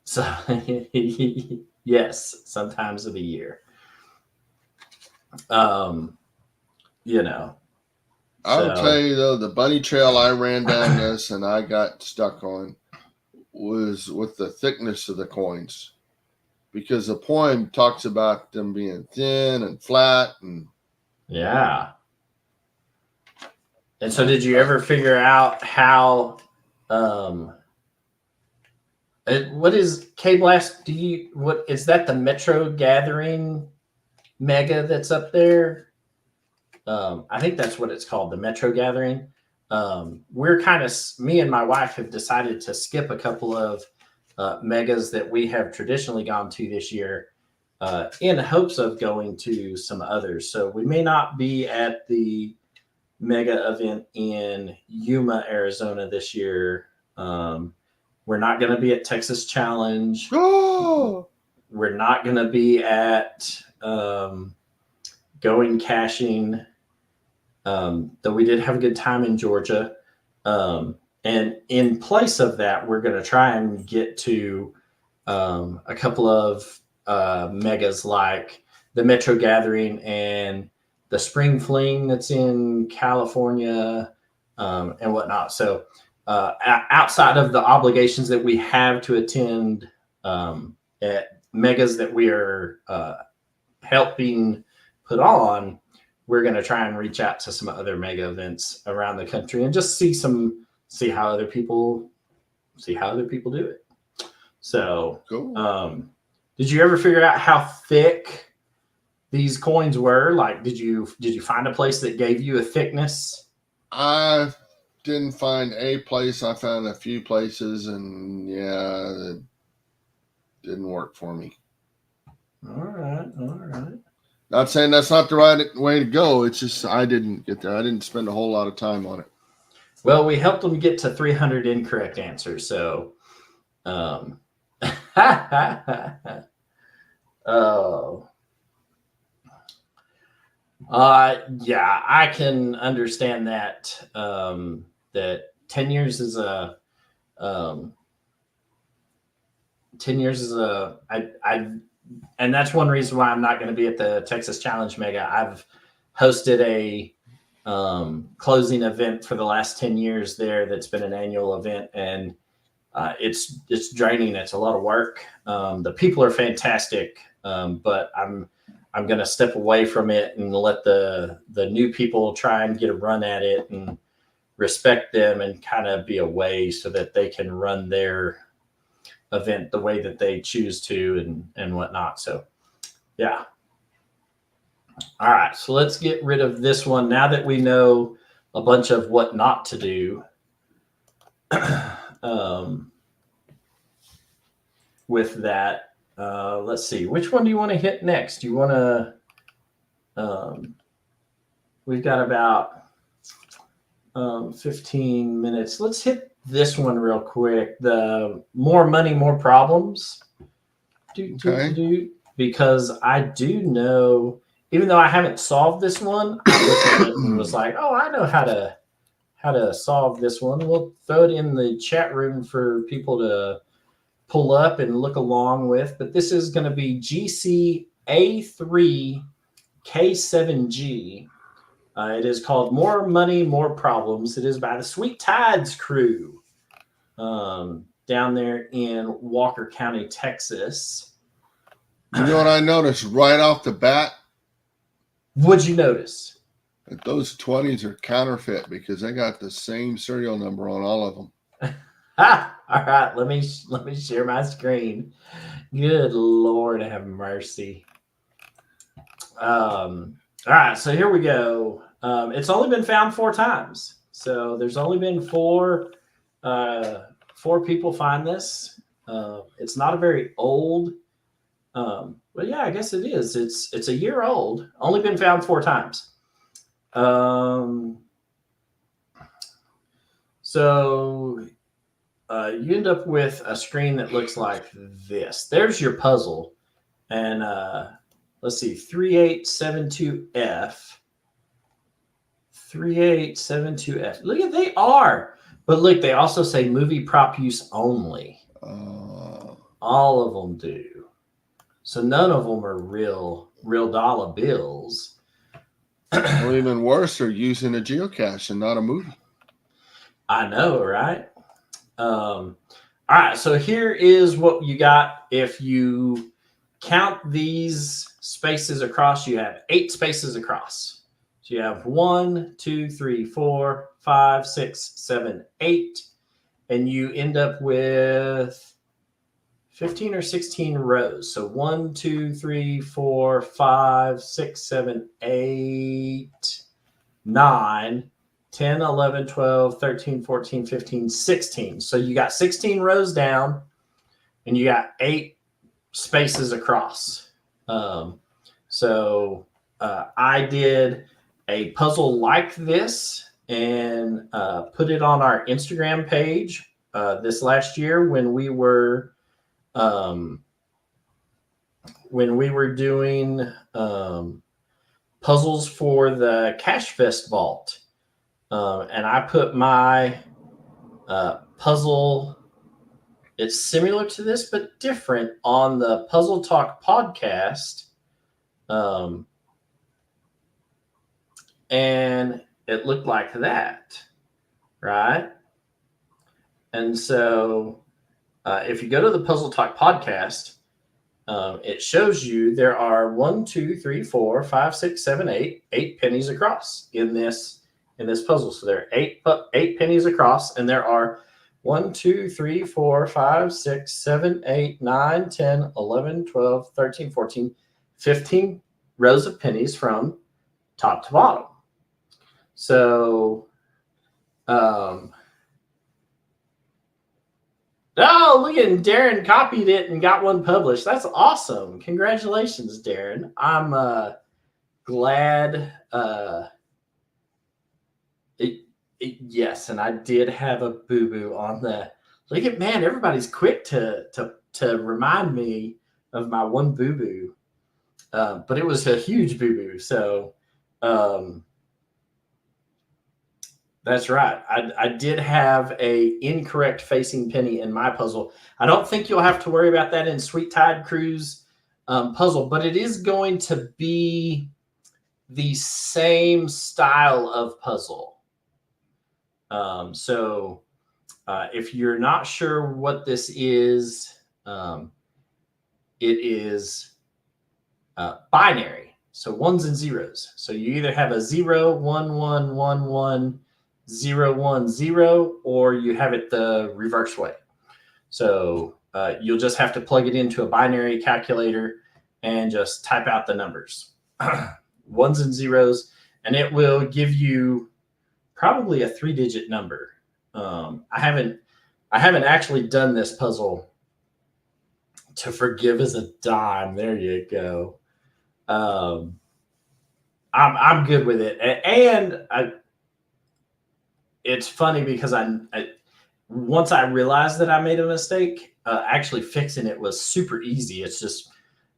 So yes, sometimes of the year. I'll tell you though, the bunny trail I ran down this and I got stuck on was with the thickness of the coins, because the poem talks about them being thin and flat and And so did you ever figure out how what is K-Blast? What is that, the Metro Gathering mega that's up there? I think that's what it's called, the Metro Gathering. We're me and my wife have decided to skip a couple of megas that we have traditionally gone to this year in hopes of going to some others. So we may not be at the mega event in Yuma, Arizona this year. We're not going to be at Texas Challenge. Oh! We're not going to be at Going Caching, though we did have a good time in Georgia. And in place of that, we're going to try and get to a couple of megas like the Metro Gathering and the Spring Fling that's in California and whatnot. So outside of the obligations that we have to attend at megas that we are helping put on, we're going to try and reach out to some other mega events around the country and just see how other people do it. So cool. Did you ever figure out how thick these coins were? Like, did you find a place that gave you a thickness? I didn't find a place. I found a few places, and it didn't work for me. All right. Not saying that's not the right way to go. It's just I didn't get there. I didn't spend a whole lot of time on it. Well, we helped them get to 300 incorrect answers. So, oh, yeah, I can understand that. That 10 years is a 10 years is a and that's one reason why I'm not going to be at the Texas Challenge Mega. I've hosted a closing event for the last 10 years there. That's been an annual event, and it's draining. It's a lot of work. The people are fantastic, but I'm going to step away from it and let the new people try and get a run at it and respect them and kind of be away so that they can run their event the way that they choose to and whatnot. So, yeah. All right. So let's get rid of this one now that we know a bunch of what not to do. With that, let's see. Which one do you want to hit next? Do you want to? We've got about 15 minutes. Let's hit this one real quick. The more money, more problems. Because I do know even though I haven't solved this one, I looked at it and was like, oh, I know how to solve this one. We'll throw it in the chat room for people to pull up and look along with. But this is going to be GCA3K7G. It is called More Money, More Problems. It is by the Sweet Tides crew down there in Walker County, Texas. You know what I noticed right off the bat? What'd you notice? That those 20s are counterfeit because they got the same serial number on all of them. All right, let me share my screen. Good Lord, have mercy. All right, so here we go. It's only been found 4 times, so there's only been four people find this. It's not a very old, but yeah, I guess it is. It's a year old. Only been found 4 times. So you end up with a screen that looks like this. There's your puzzle, and let's see, 3872F. 3872F. Look at they are, but look, they also say movie prop use only. All of them do. So none of them are real dollar bills. Or even worse, they're using a geocache and not a movie. I know, right? All right, so here is what you got. If you count these spaces across, you have 8 spaces across. So you have 1, 2, 3, 4, 5, 6, 7, 8, and you end up with 15 or 16 rows. So 1, 2, 3, 4, 5, 6, 7, 8, 9, 10, 11, 12, 13, 14, 15, 16. So you got 16 rows down and you got 8 spaces across. So I did a puzzle like this and put it on our Instagram page this last year when we were doing puzzles for the Cache Fest Vault. And I put my puzzle, it's similar to this, but different, on the Puzzle Talk podcast. And it looked like that, right? And so if you go to the Puzzle Talk podcast, it shows you there are 1, 2, 3, 4, 5, 6, 7, 8 pennies across in this puzzle. So there are 8 pennies across, and there are 1, 2, 3, 4, 5, 6, 7, 8, 9, 10, 11, 12, 13, 14, 15 rows of pennies from top to bottom. So, oh, look at Darren copied it and got one published. That's awesome. Congratulations, Darren. I'm glad. Yes, and I did have a boo-boo on the. Look at, man, everybody's quick to remind me of my one boo-boo. But it was a huge boo-boo. So that's right. I did have a incorrect facing penny in my puzzle. I don't think you'll have to worry about that in Sweet Tide Crew's puzzle, but it is going to be the same style of puzzle. So if you're not sure what this is, it is binary. So 1s and 0s. So you either have a 0, 1, 1, 1, 1, 0, 1, 0, or you have it the reverse way. So you'll just have to plug it into a binary calculator and just type out the numbers, 1s and 0s, and it will give you probably a 3-digit number. I haven't actually done this puzzle to forgive as a dime. There you go. I'm good with it, and it's funny because I once I realized that I made a mistake, actually fixing it was super easy. It's just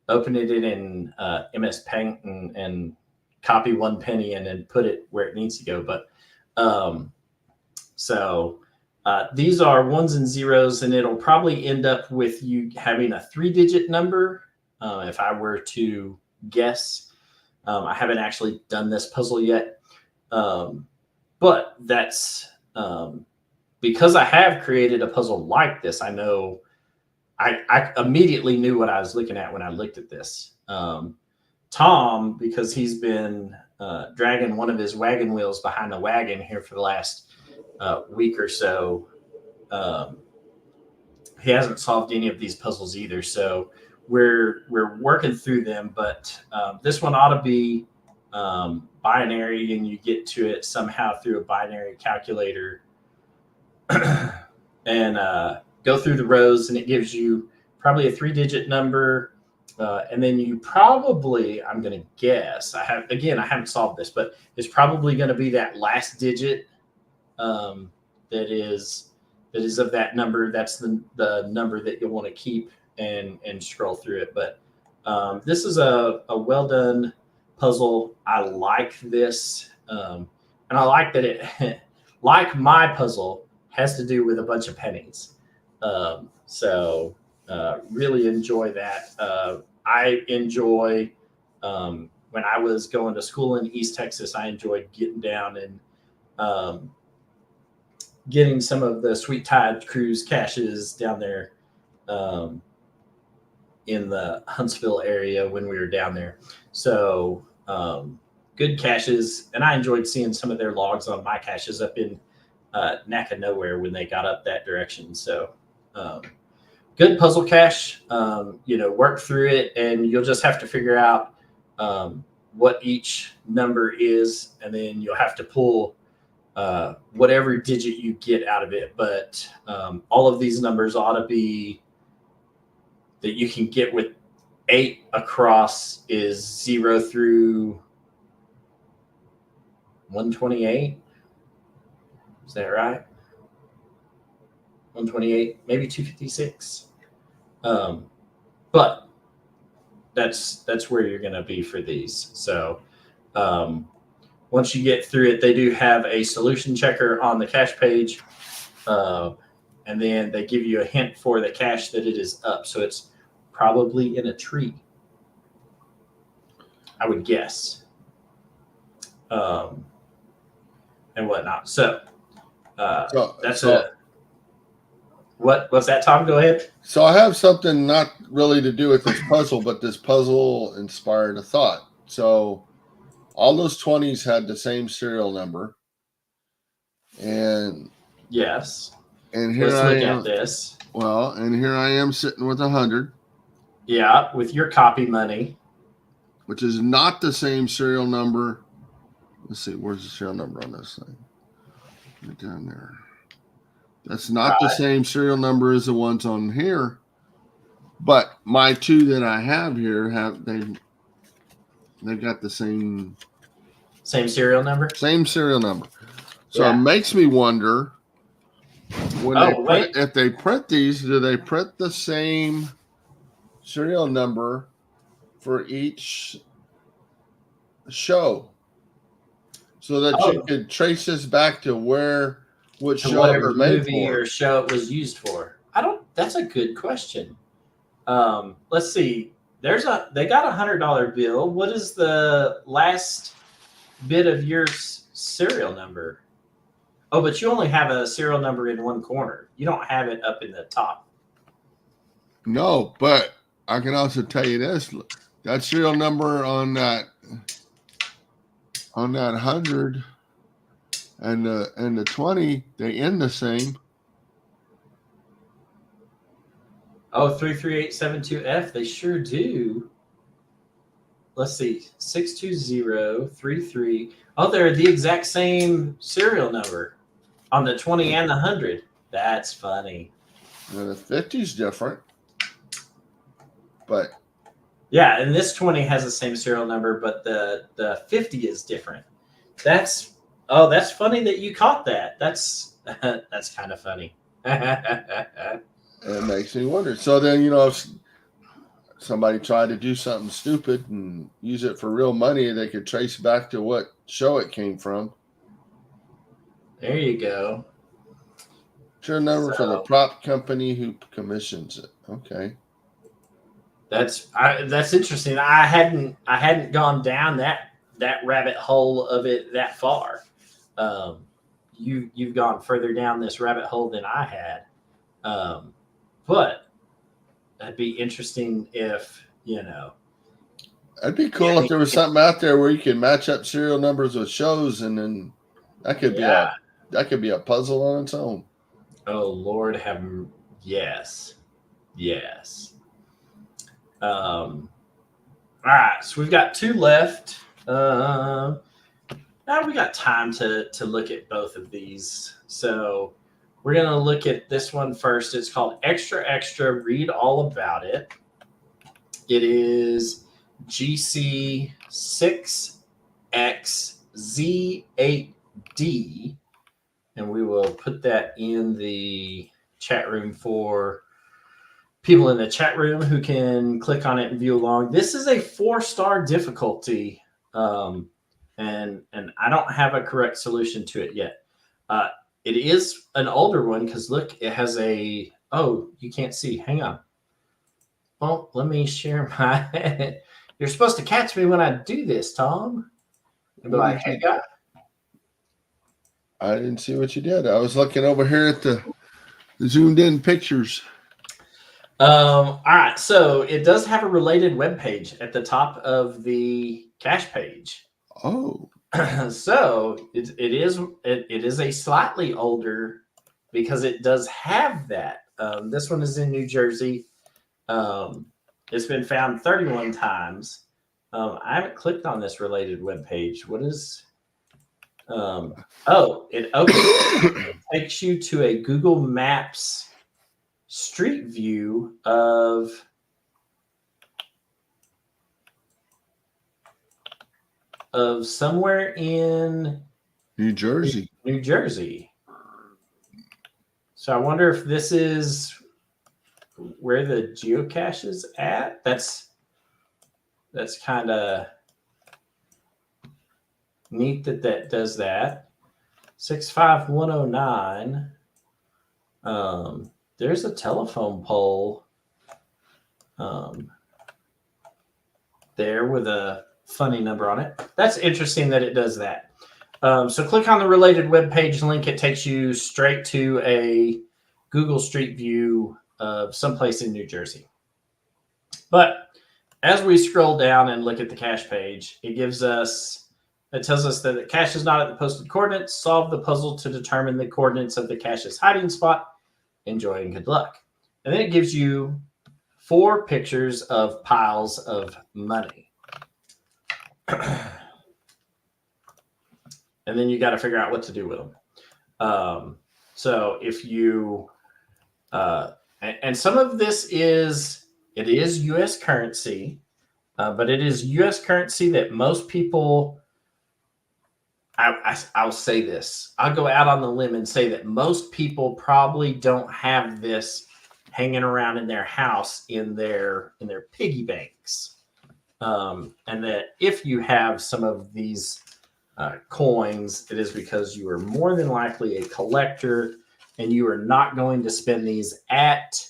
open it in MS Paint and copy 1 penny and then put it where it needs to go. But these are ones and zeros, and it'll probably end up with you having a 3-digit number. If I were to guess, I haven't actually done this puzzle yet, but that's because I have created a puzzle like this. I know I immediately knew what I was looking at when I looked at this. Tom, because he's been dragging one of his wagon wheels behind the wagon here for the last week or so, he hasn't solved any of these puzzles either. So we're working through them, but this one ought to be binary, and you get to it somehow through a binary calculator and go through the rows, and it gives you probably a 3-digit number. And then you probably, I'm going to guess, I haven't solved this, but it's probably going to be that last digit that is of that number. That's the number that you'll want to keep and scroll through it. But this is a well done puzzle. I like this. And I like that it, like my puzzle, has to do with a bunch of pennies. Really enjoy that. I enjoy, when I was going to school in East Texas, I enjoyed getting down and getting some of the Sweet Tide Cruise caches down there in the Huntsville area when we were down there. So good caches, and I enjoyed seeing some of their logs on my caches up in Naka Nowhere when they got up that direction. So good puzzle cache. Work through it, and you'll just have to figure out what each number is, and then you'll have to pull whatever digit you get out of it. But all of these numbers ought to be that you can get with 8 across is 0 through 128. Is that right? 128, maybe 256. But that's where you're going to be for these. So once you get through it, they do have a solution checker on the cache page. And then they give you a hint for the cache that it is up. So it's probably in a tree, I would guess. And whatnot. So that's it. What was that, Tom? Go ahead. So I have something not really to do with this puzzle, but this puzzle inspired a thought. So all those 20s had the same serial number. And yes. And here Let's I look am. at this. Well, and here I am sitting with 100. Yeah, with your copy money. Which is not the same serial number. Let's see, where's the serial number on this thing? Right down there. That's not the same serial number as the ones on here. But my 2 that I have here they got the same serial number? Same serial number. So It makes me wonder if they print these, do they print the same serial number for each show so that you could trace this back to which show whatever it was made movie for. or show it was used for? That's a good question. Let's see. They got $100 bill. What is the last bit of your serial number? Oh, but you only have a serial number in one corner. You don't have it up in the top. No, but I can also tell you this: that serial number on that 100 and the 20, they end the same. Oh, 33872F, they sure do. Let's see, 62033. Oh, they're the exact same serial number on the 20 and the 100. That's funny. The 50's different, but yeah, and this 20 has the same serial number, but the 50 is different. That's funny that you caught that. That's kind of funny. it makes me wonder. So then, somebody tried to do something stupid and use it for real money, they could trace back to what show it came from. There you go. Sure number for the prop company who commissions it. Okay. That's interesting. I hadn't gone down that rabbit hole of it that far. You've gone further down this rabbit hole than I had. But that'd be interesting if, That'd be cool if there was something out there where you can match up serial numbers with shows, and then that could be a puzzle on its own. Oh Lord, yes. All right, so we've got 2 left. Now we got time to look at both of these. So we're going to look at this one first. It's called Extra Extra, Read All About It. It is GC6XZ8D, and we will put that in the chat room for people in the chat room who can click on it and view along. This is a 4-star difficulty, and I don't have a correct solution to it yet. It is an older one because look, it has a, oh, you can't see. Hang on. Well, let me share my. You're supposed to catch me when I do this, Tom. And be like, hey, guy. I didn't see what you did. I was looking over here at the zoomed in pictures. All right. So it does have a related web page at the top of the cache page. Oh. So it is a slightly older because it does have that. This one is in New Jersey. It's been found 31 times. I haven't clicked on this related web page. What is? It takes you to a Google Maps street view of somewhere in New Jersey. So I wonder if this is where the geocache is at. That's kind of neat that does that. 65109. There's a telephone pole there with a funny number on it. That's interesting that it does that. So click on the related web page link. It takes you straight to a Google Street View of someplace in New Jersey. But as we scroll down and look at the cache page, it tells us that the cache is not at the posted coordinates. Solve the puzzle to determine the coordinates of the cache's hiding spot. Enjoy and good luck. And then it gives you 4 pictures of piles of money. And then you got to figure out what to do with them. So if you, and some of this is U.S. currency, but it is U.S. currency that most people, I'll say this. I'll go out on the limb and say that most people probably don't have this hanging around in their house in their piggy banks. And that if you have some of these coins, it is because you are more than likely a collector and you are not going to spend these at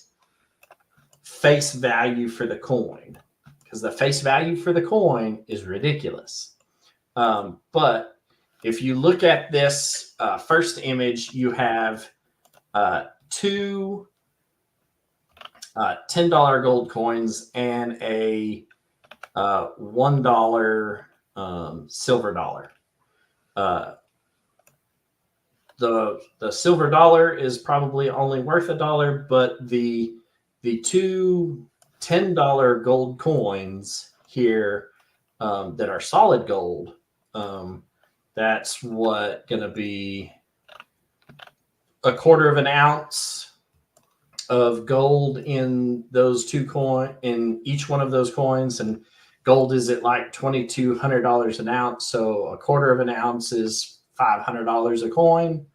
face value for the coin, because the face value for the coin is ridiculous. But if you look at this first image, you have 2 $10 gold coins and a $1 silver dollar. The silver dollar is probably only worth $1, but the 2 $10 gold coins here that are solid gold, that's what going to be 1/4 of an ounce of gold in those in each one of those coins, and gold is at like $2,200 an ounce, so 1/4 of an ounce is $500 a coin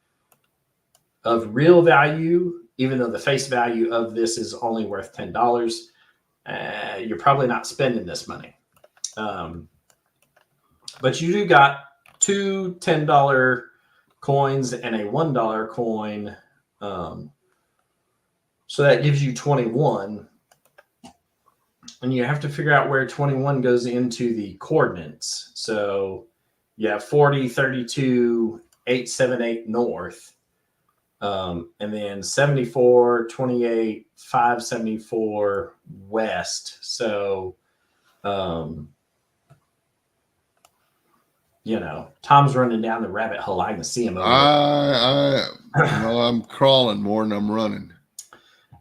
of real value, even though the face value of this is only worth $10. you're probably not spending this money. But you do got two $10 coins and a $1 coin. So that gives you 21. And you have to figure out where 21 goes into the coordinates. So you have 40, 32, 878 north. And then 74, 28, 574 west. So, Tom's running down the rabbit hole. I can see him over I'm crawling more than I'm running.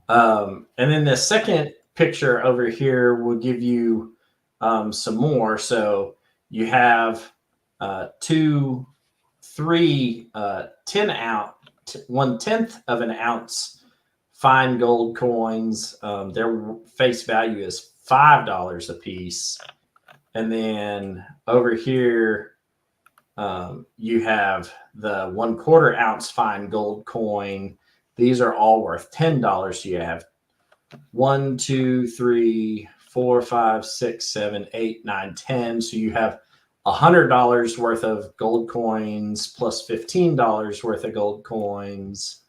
And then the second picture over here will give you some more. So you have 2, 3, 10 ounce, 1/10 of an ounce fine gold coins. Their face value is $5 a piece. And then over here, you have the 1/4 ounce fine gold coin. These are all worth $10. So you have 1, 2, 3, 4, 5, 6, 7, 8, 9, 10. So you have $100 worth of gold coins plus $15 worth of gold coins.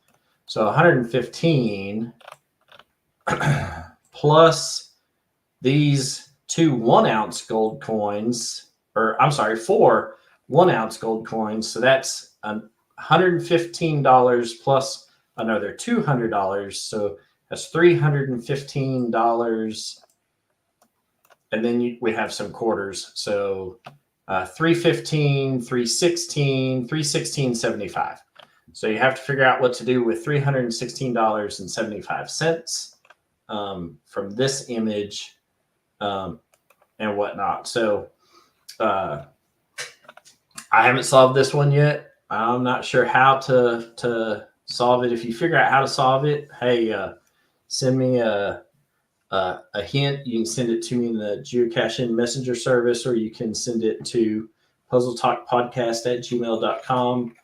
So 115 plus these 2 1-ounce gold coins, or I'm sorry, 4 1-ounce gold coins. So that's $115 plus another $200. So that's $315. And then we have some quarters. So 315, 316, 316.75. So you have to figure out what to do with $316.75 from this image and whatnot. So I haven't solved this one yet. I'm not sure how to solve it. If you figure out how to solve it, hey, send me a hint. You can send it to me in the Geocaching messenger service, or you can send it to puzzletalkpodcast@gmail.com.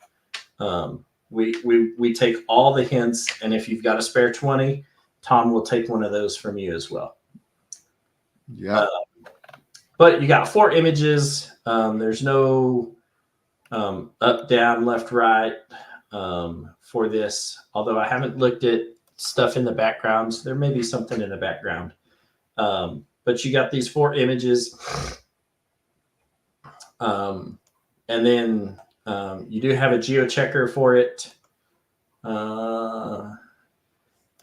We take all the hints, and if you've got a spare 20, Tom will take one of those from you as well. Yeah. But you got 4 images. There's no up, down, left, right for this, although I haven't looked at stuff in the background. So there may be something in the background. But you got these 4 images. And then you do have a geochecker for it.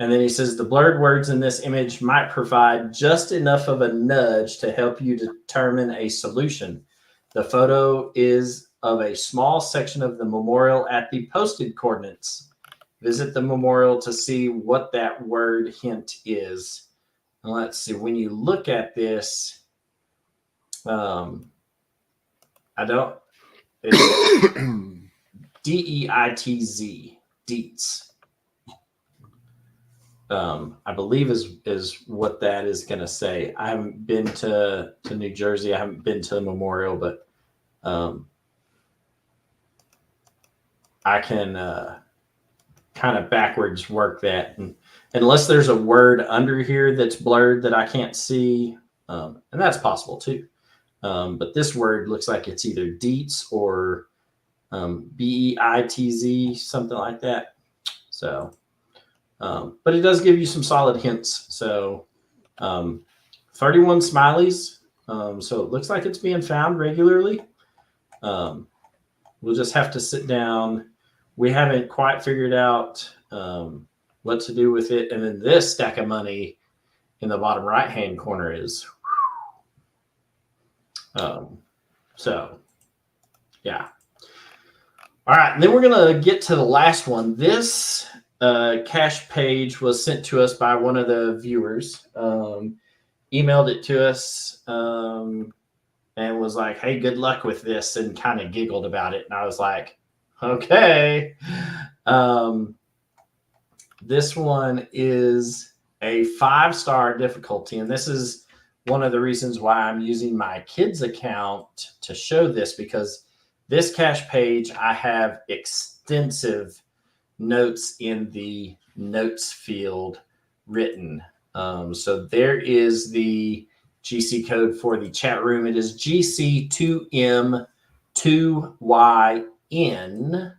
And then he says the blurred words in this image might provide just enough of a nudge to help you determine a solution. The photo is of a small section of the memorial at the posted coordinates. Visit the memorial to see what that word hint is. And let's see, when you look at this, it's DEITZ, Dietz. I believe is what that is going to say. I haven't been to New Jersey. I haven't been to the memorial, but I can kind of backwards work that. And unless there's a word under here that's blurred that I can't see, and that's possible too. But this word looks like it's either Dietz or BEITZ, something like that. So, but it does give you some solid hints. So 31 smileys. So it looks like it's being found regularly. We'll just have to sit down. We haven't quite figured out what to do with it. And then this stack of money in the bottom right-hand corner is, so yeah. All right. And then we're going to get to the last one. This cache page was sent to us by one of the viewers, emailed it to us, and was like, hey, good luck with this, and kind of giggled about it. And I was like, okay. This one is a 5-star difficulty, and this is one of the reasons why I'm using my kids' account to show this, because this cache page, I have extensive notes in the notes field written. So there is the GC code for the chat room. It is GC2M2YN.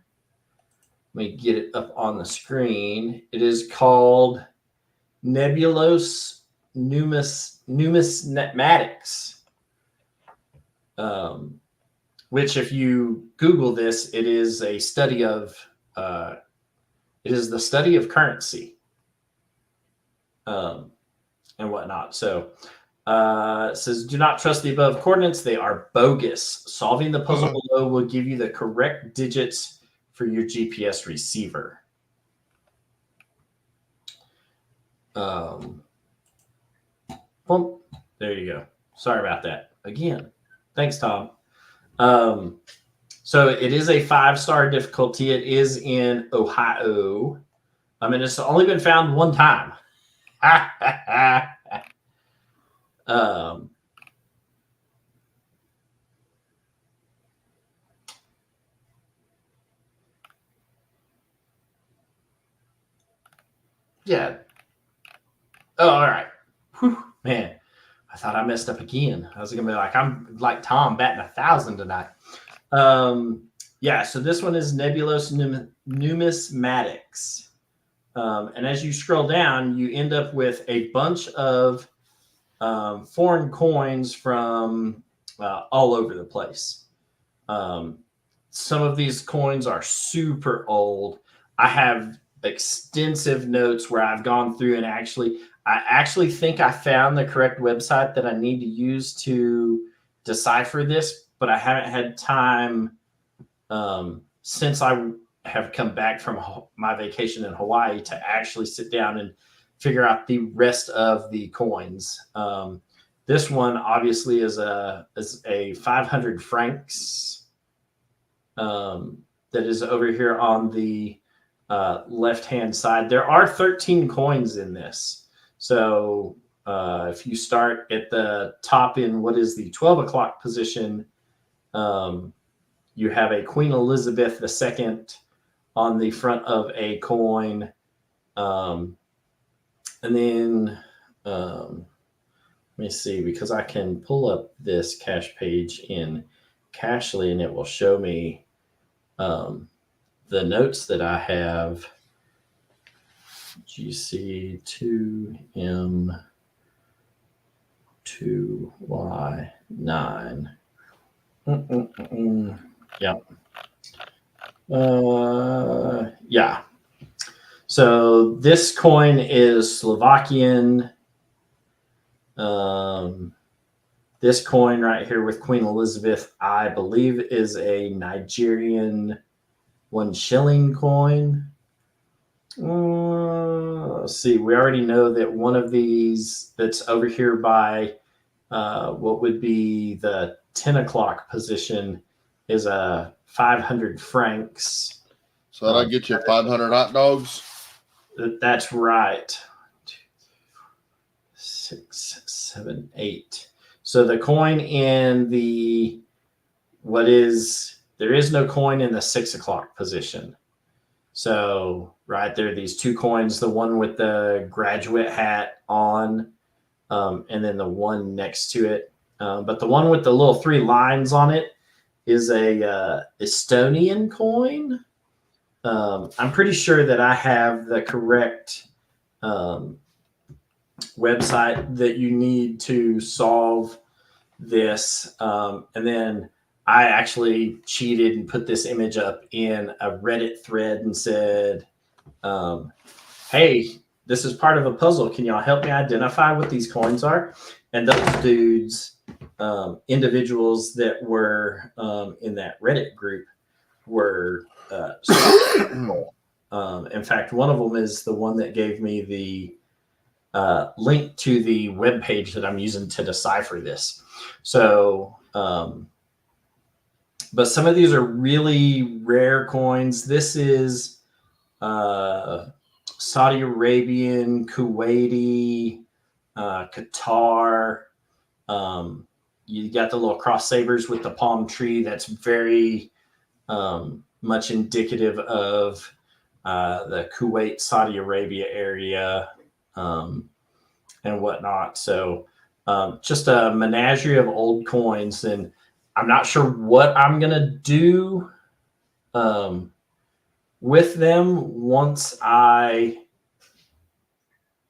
Let me get it up on the screen. It is called Nebulous Numismatics. Which, if you Google this, it is a study of it is the study of currency and whatnot. So it says, do not trust the above coordinates. They are bogus. Solving the puzzle below will give you the correct digits for your GPS receiver. There you go. Sorry about that. Again, thanks, Tom. So it is a 5-star difficulty. It is in Ohio. I mean, it's only been found one time. Yeah. Oh, all right. Whew, man, I thought I messed up again. I was gonna be like, I'm like Tom batting 1,000 tonight. Yeah. So this one is Nebulous Numismatics. And as you scroll down, you end up with a bunch of foreign coins from all over the place. Some of these coins are super old. I have extensive notes where I've gone through and I actually think I found the correct website that I need to use to decipher this, but I haven't had time since I have come back from my vacation in Hawaii to actually sit down and figure out the rest of the coins. This one obviously is a 500 francs that is over here on the left-hand side. There are 13 coins in this. So if you start at the top in what is the 12 o'clock position, you have a Queen Elizabeth II on the front of a coin. And then let me see, because I can pull up this cache page in Cachly and it will show me the notes that I have. GC2M2Y9. Yep. Yeah. So this coin is Slovakian. This coin right here with Queen Elizabeth, I believe, is a Nigerian 1 shilling coin. Let's see. We already know that one of these that's over here by what would be the 10 o'clock position is a 500 francs. So that'll get you 500 hot dogs? That's right. 6, 7, 8. So the coin in the there is no coin in the 6 o'clock position. So right there, these two coins, the one with the graduate hat on, and then the one next to it. But the one with the little 3 lines on it is a Estonian coin. I'm pretty sure that I have the correct website that you need to solve this. And then I actually cheated and put this image up in a Reddit thread and said, hey, this is part of a puzzle. Can y'all help me identify what these coins are? And those dudes, individuals that were in that Reddit group were in fact, one of them is the one that gave me the link to the web page that I'm using to decipher this. So, but some of these are really rare coins. This is Saudi Arabian, Kuwaiti, Qatar. You got the little cross sabers with the palm tree. That's very much indicative of the Kuwait, Saudi Arabia area. and whatnot. So just a menagerie of old coins. And I'm not sure what I'm going to do with them once I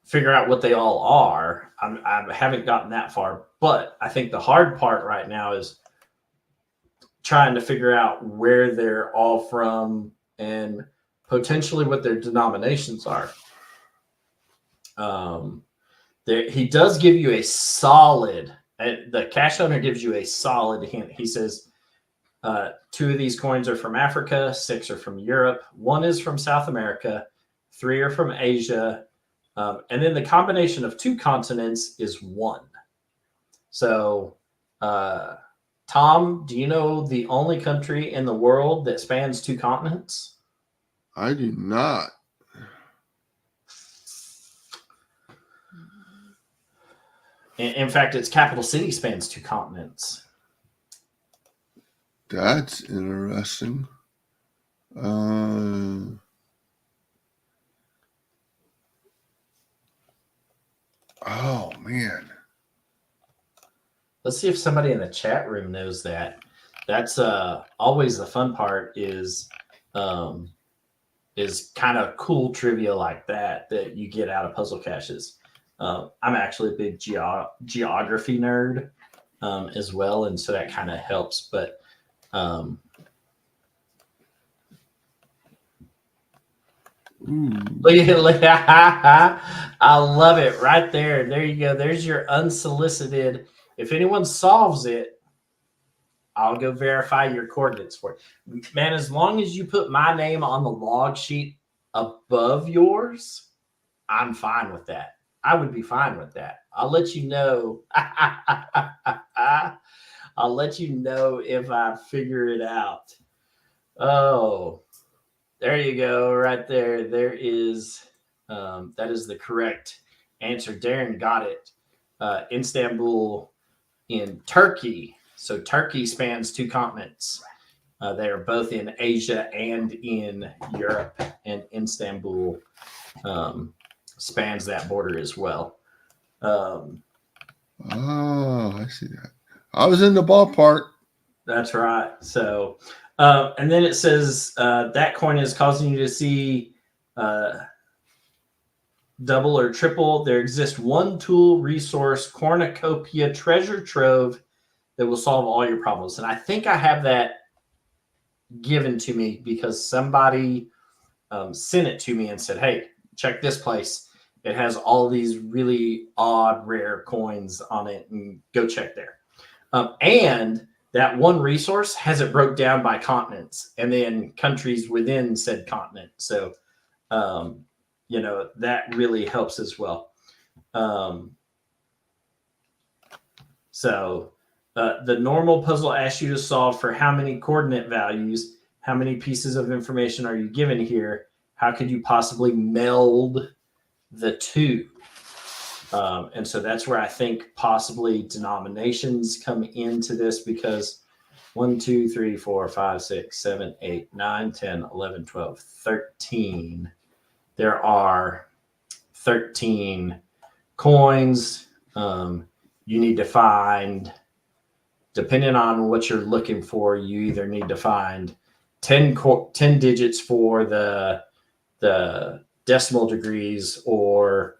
figure out what they all are. I haven't gotten that far, but I think the hard part right now is trying to figure out where they're all from and potentially what their denominations are. He does give you a solid, the cash owner gives you a solid hint. He says 2 of these coins are from Africa, 6 are from Europe, 1 is from South America, 3 are from Asia, and then the combination of 2 continents is 1. So, Tom, do you know the only country in the world that spans 2 continents? I do not. In fact, its capital city spans 2 continents. That's interesting. Oh, man. Let's see if somebody in the chat room knows that. That's always the fun part is kind of cool trivia like that you get out of puzzle caches. I'm actually a big geography nerd as well, and so that kind of helps. But look, I love it right there. There you go. There's your unsolicited. If anyone solves it, I'll go verify your coordinates for it. Man, as long as you put my name on the log sheet above yours, I'm fine with that. I would be fine with that. I'll let you know. I'll let you know if I figure it out. Oh, there you go. Right there. There is, that is the correct answer. Darren got it. Istanbul in Turkey. So Turkey spans 2 continents. They are both in Asia and in Europe, and Istanbul spans that border as well. Oh, I see that. I was in the ballpark. That's right. So, and then it says that coin is causing you to see double or triple. There exists one tool, resource, cornucopia, treasure trove that will solve all your problems. And I think I have that given to me because somebody sent it to me and said, hey, check this place. It has all these really odd, rare coins on it, and go check there. And that one resource has it broke down by continents and then countries within said continent. So, that really helps as well. The normal puzzle asks you to solve for how many coordinate values, how many pieces of information are you given here? How could you possibly meld the 2? And so that's where I think possibly denominations come into this, because 1, 2, 3, 4, 5, 6, 7, 8, 9, 10, 11, 12, 13. There are 13 coins. You need to find, depending on what you're looking for, you either need to find 10 digits for the decimal degrees, or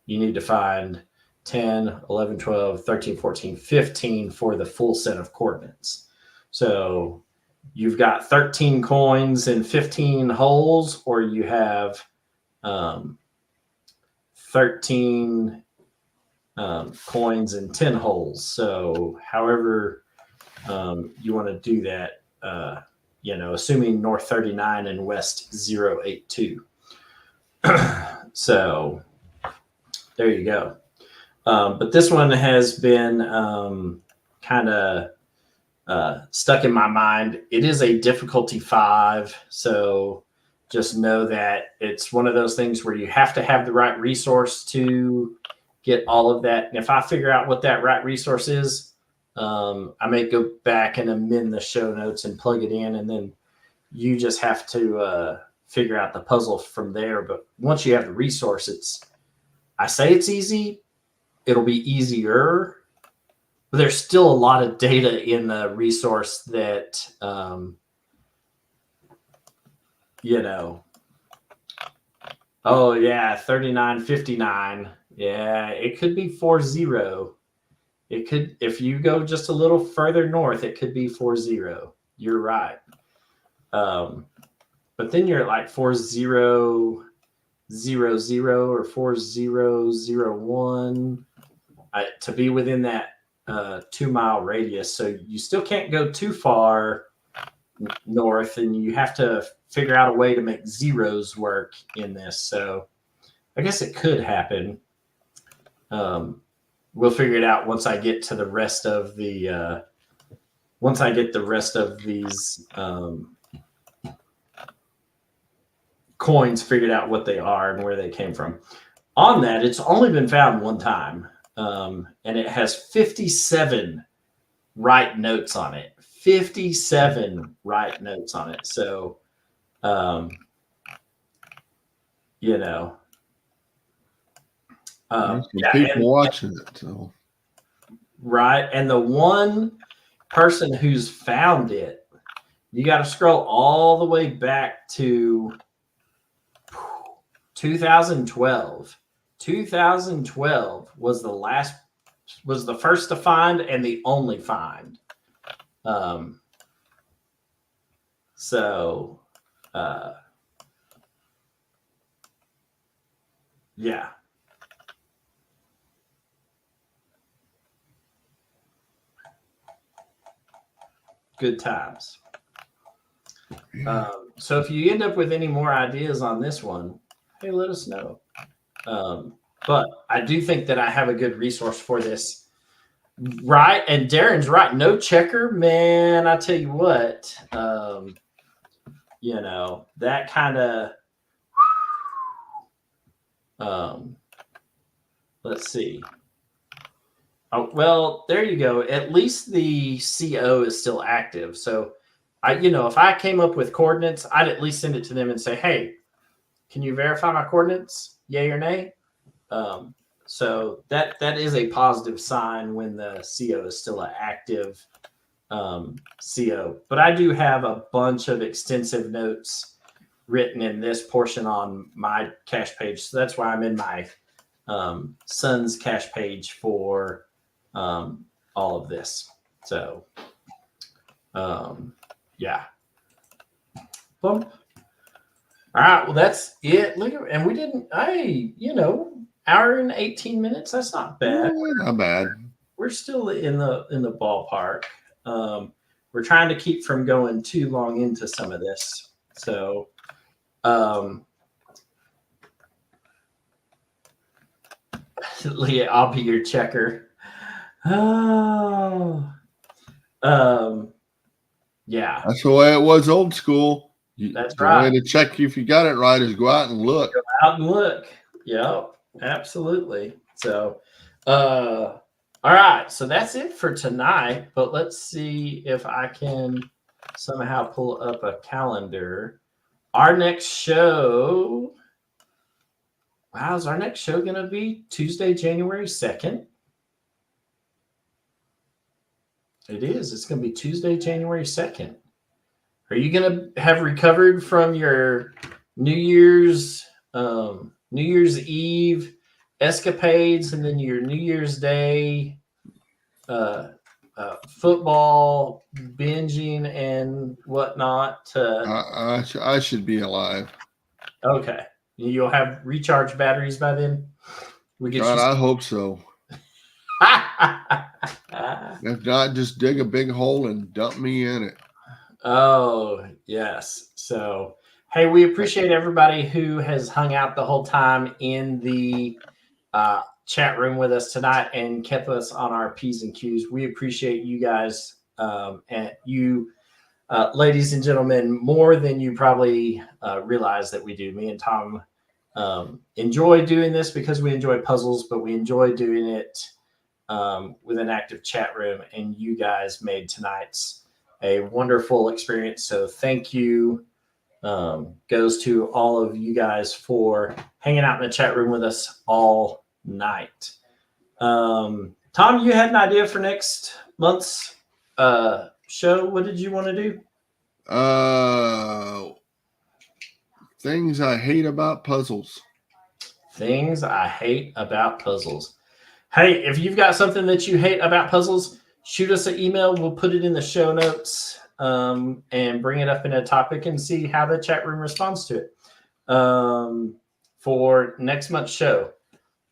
you need to find 10, 11, 12, 13, 14, 15 for the full set of coordinates. So you've got 13 coins and 15 holes, or you have 13 coins and 10 holes. So however you want to do that, assuming north 39 and west 082. So there you go. But this one has been kind of stuck in my mind. It is a difficulty 5. So just know that it's one of those things where you have to have the right resource to get all of that. And if I figure out what that right resource is, I may go back and amend the show notes and plug it in. And then you just have to figure out the puzzle from there. But once you have the resource, I say it's easy. It'll be easier. But there's still a lot of data in the resource that, oh yeah, 3959. Yeah, it could be 40. It could, if you go just a little further north, it could be 40. You're right. But then you're at like 4000 or 4001 to be within that 2-mile radius. So you still can't go too far north, and you have to figure out a way to make zeros work in this. So I guess it could happen. We'll figure it out once I get to the rest of the these coins figured out what they are and where they came from. On that, it's only been found one time, and it has 57 right notes on it. 57 right notes on it. So, people watching it. So. Right. And the one person who's found it, you got to scroll all the way back to 2012. 2012 was the first to find and the only find. Yeah. Good times. So if you end up with any more ideas on this one, hey, let us know. But I do think that I have a good resource for this. Right. And Darren's right. No checker, man. I tell you what, that kind of, let's see. Oh, well, there you go. At least the CO is still active. So if I came up with coordinates, I'd at least send it to them and say, hey, can you verify my coordinates? Yay or nay? So that is a positive sign when the CO is still an active CO. But I do have a bunch of extensive notes written in this portion on my cache page. So that's why I'm in my son's cache page for all of this. So, yeah. Bump. All right. Well, that's it. Look at, and we didn't, hour and 18 minutes. That's not bad. Not bad. We're still in the ballpark. We're trying to keep from going too long into some of this. So, Leah, I'll be your checker. Oh, yeah. That's the way it was old school. That's right. The way to check if you got it right is go out and look. Go out and look. Yep, absolutely. So, all right. So that's it for tonight. But let's see if I can somehow pull up a calendar. Our next show. Wow, is our next show going to be Tuesday, January 2nd? It is. It's going to be Tuesday, January 2nd. Are you going to have recovered from your New Year's Eve escapades and then your New Year's Day football binging and whatnot? I should be alive. Okay. You'll have recharged batteries by then? I hope so. If not, just dig a big hole and dump me in it. Oh, yes. So, hey, we appreciate everybody who has hung out the whole time in the chat room with us tonight and kept us on our P's and Q's. We appreciate you guys and you, ladies and gentlemen, more than you probably realize that we do. Me and Tom enjoy doing this because we enjoy puzzles, but we enjoy doing it with an active chat room, and you guys made tonight's a wonderful experience. So thank you goes to all of you guys for hanging out in the chat room with us all night. Tom, you had an idea for next month's show. What did you want to do? Things I hate about puzzles. Things I hate about puzzles. Hey, if you've got something that you hate about puzzles, shoot us an email. We'll put it in the show notes and bring it up in a topic and see how the chat room responds to it for next month's show.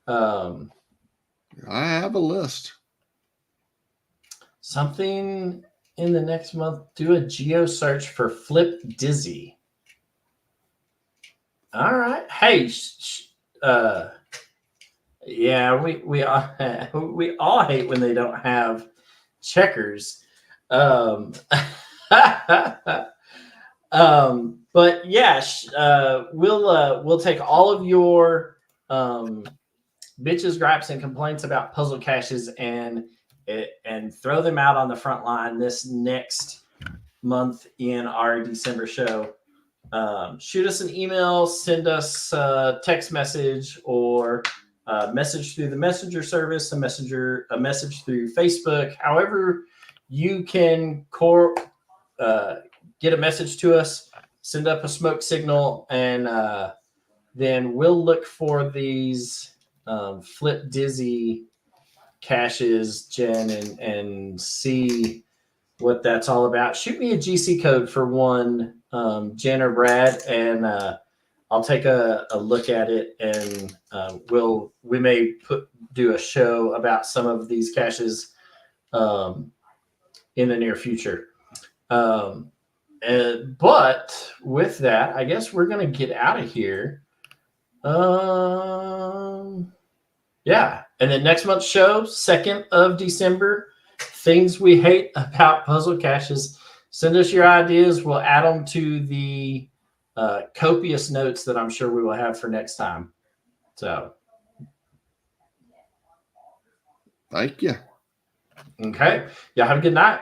I have a list. Something in the next month. Do a geo search for Flip Dizzy. All right. Hey, yeah, we all hate when they don't have checkers. But yeah, we'll take all of your bitches, gripes, and complaints about puzzle caches and throw them out on the front line this next month in our December show. Shoot us an email, send us a text message, or a message through the messenger service, a message through Facebook. However you can get a message to us, send up a smoke signal, and then we'll look for these Flip Dizzy caches, Jen, and see what that's all about. Shoot me a GC code for one, Jen or Brad, and I'll take a look at it, and we may do a show about some of these caches in the near future. But with that, I guess we're gonna get out of here. Yeah, and then next month's show, 2nd of December. Things we hate about puzzle caches. Send us your ideas. We'll add them to the copious notes that I'm sure we will have for next time. So, thank you. Okay. Y'all have a good night.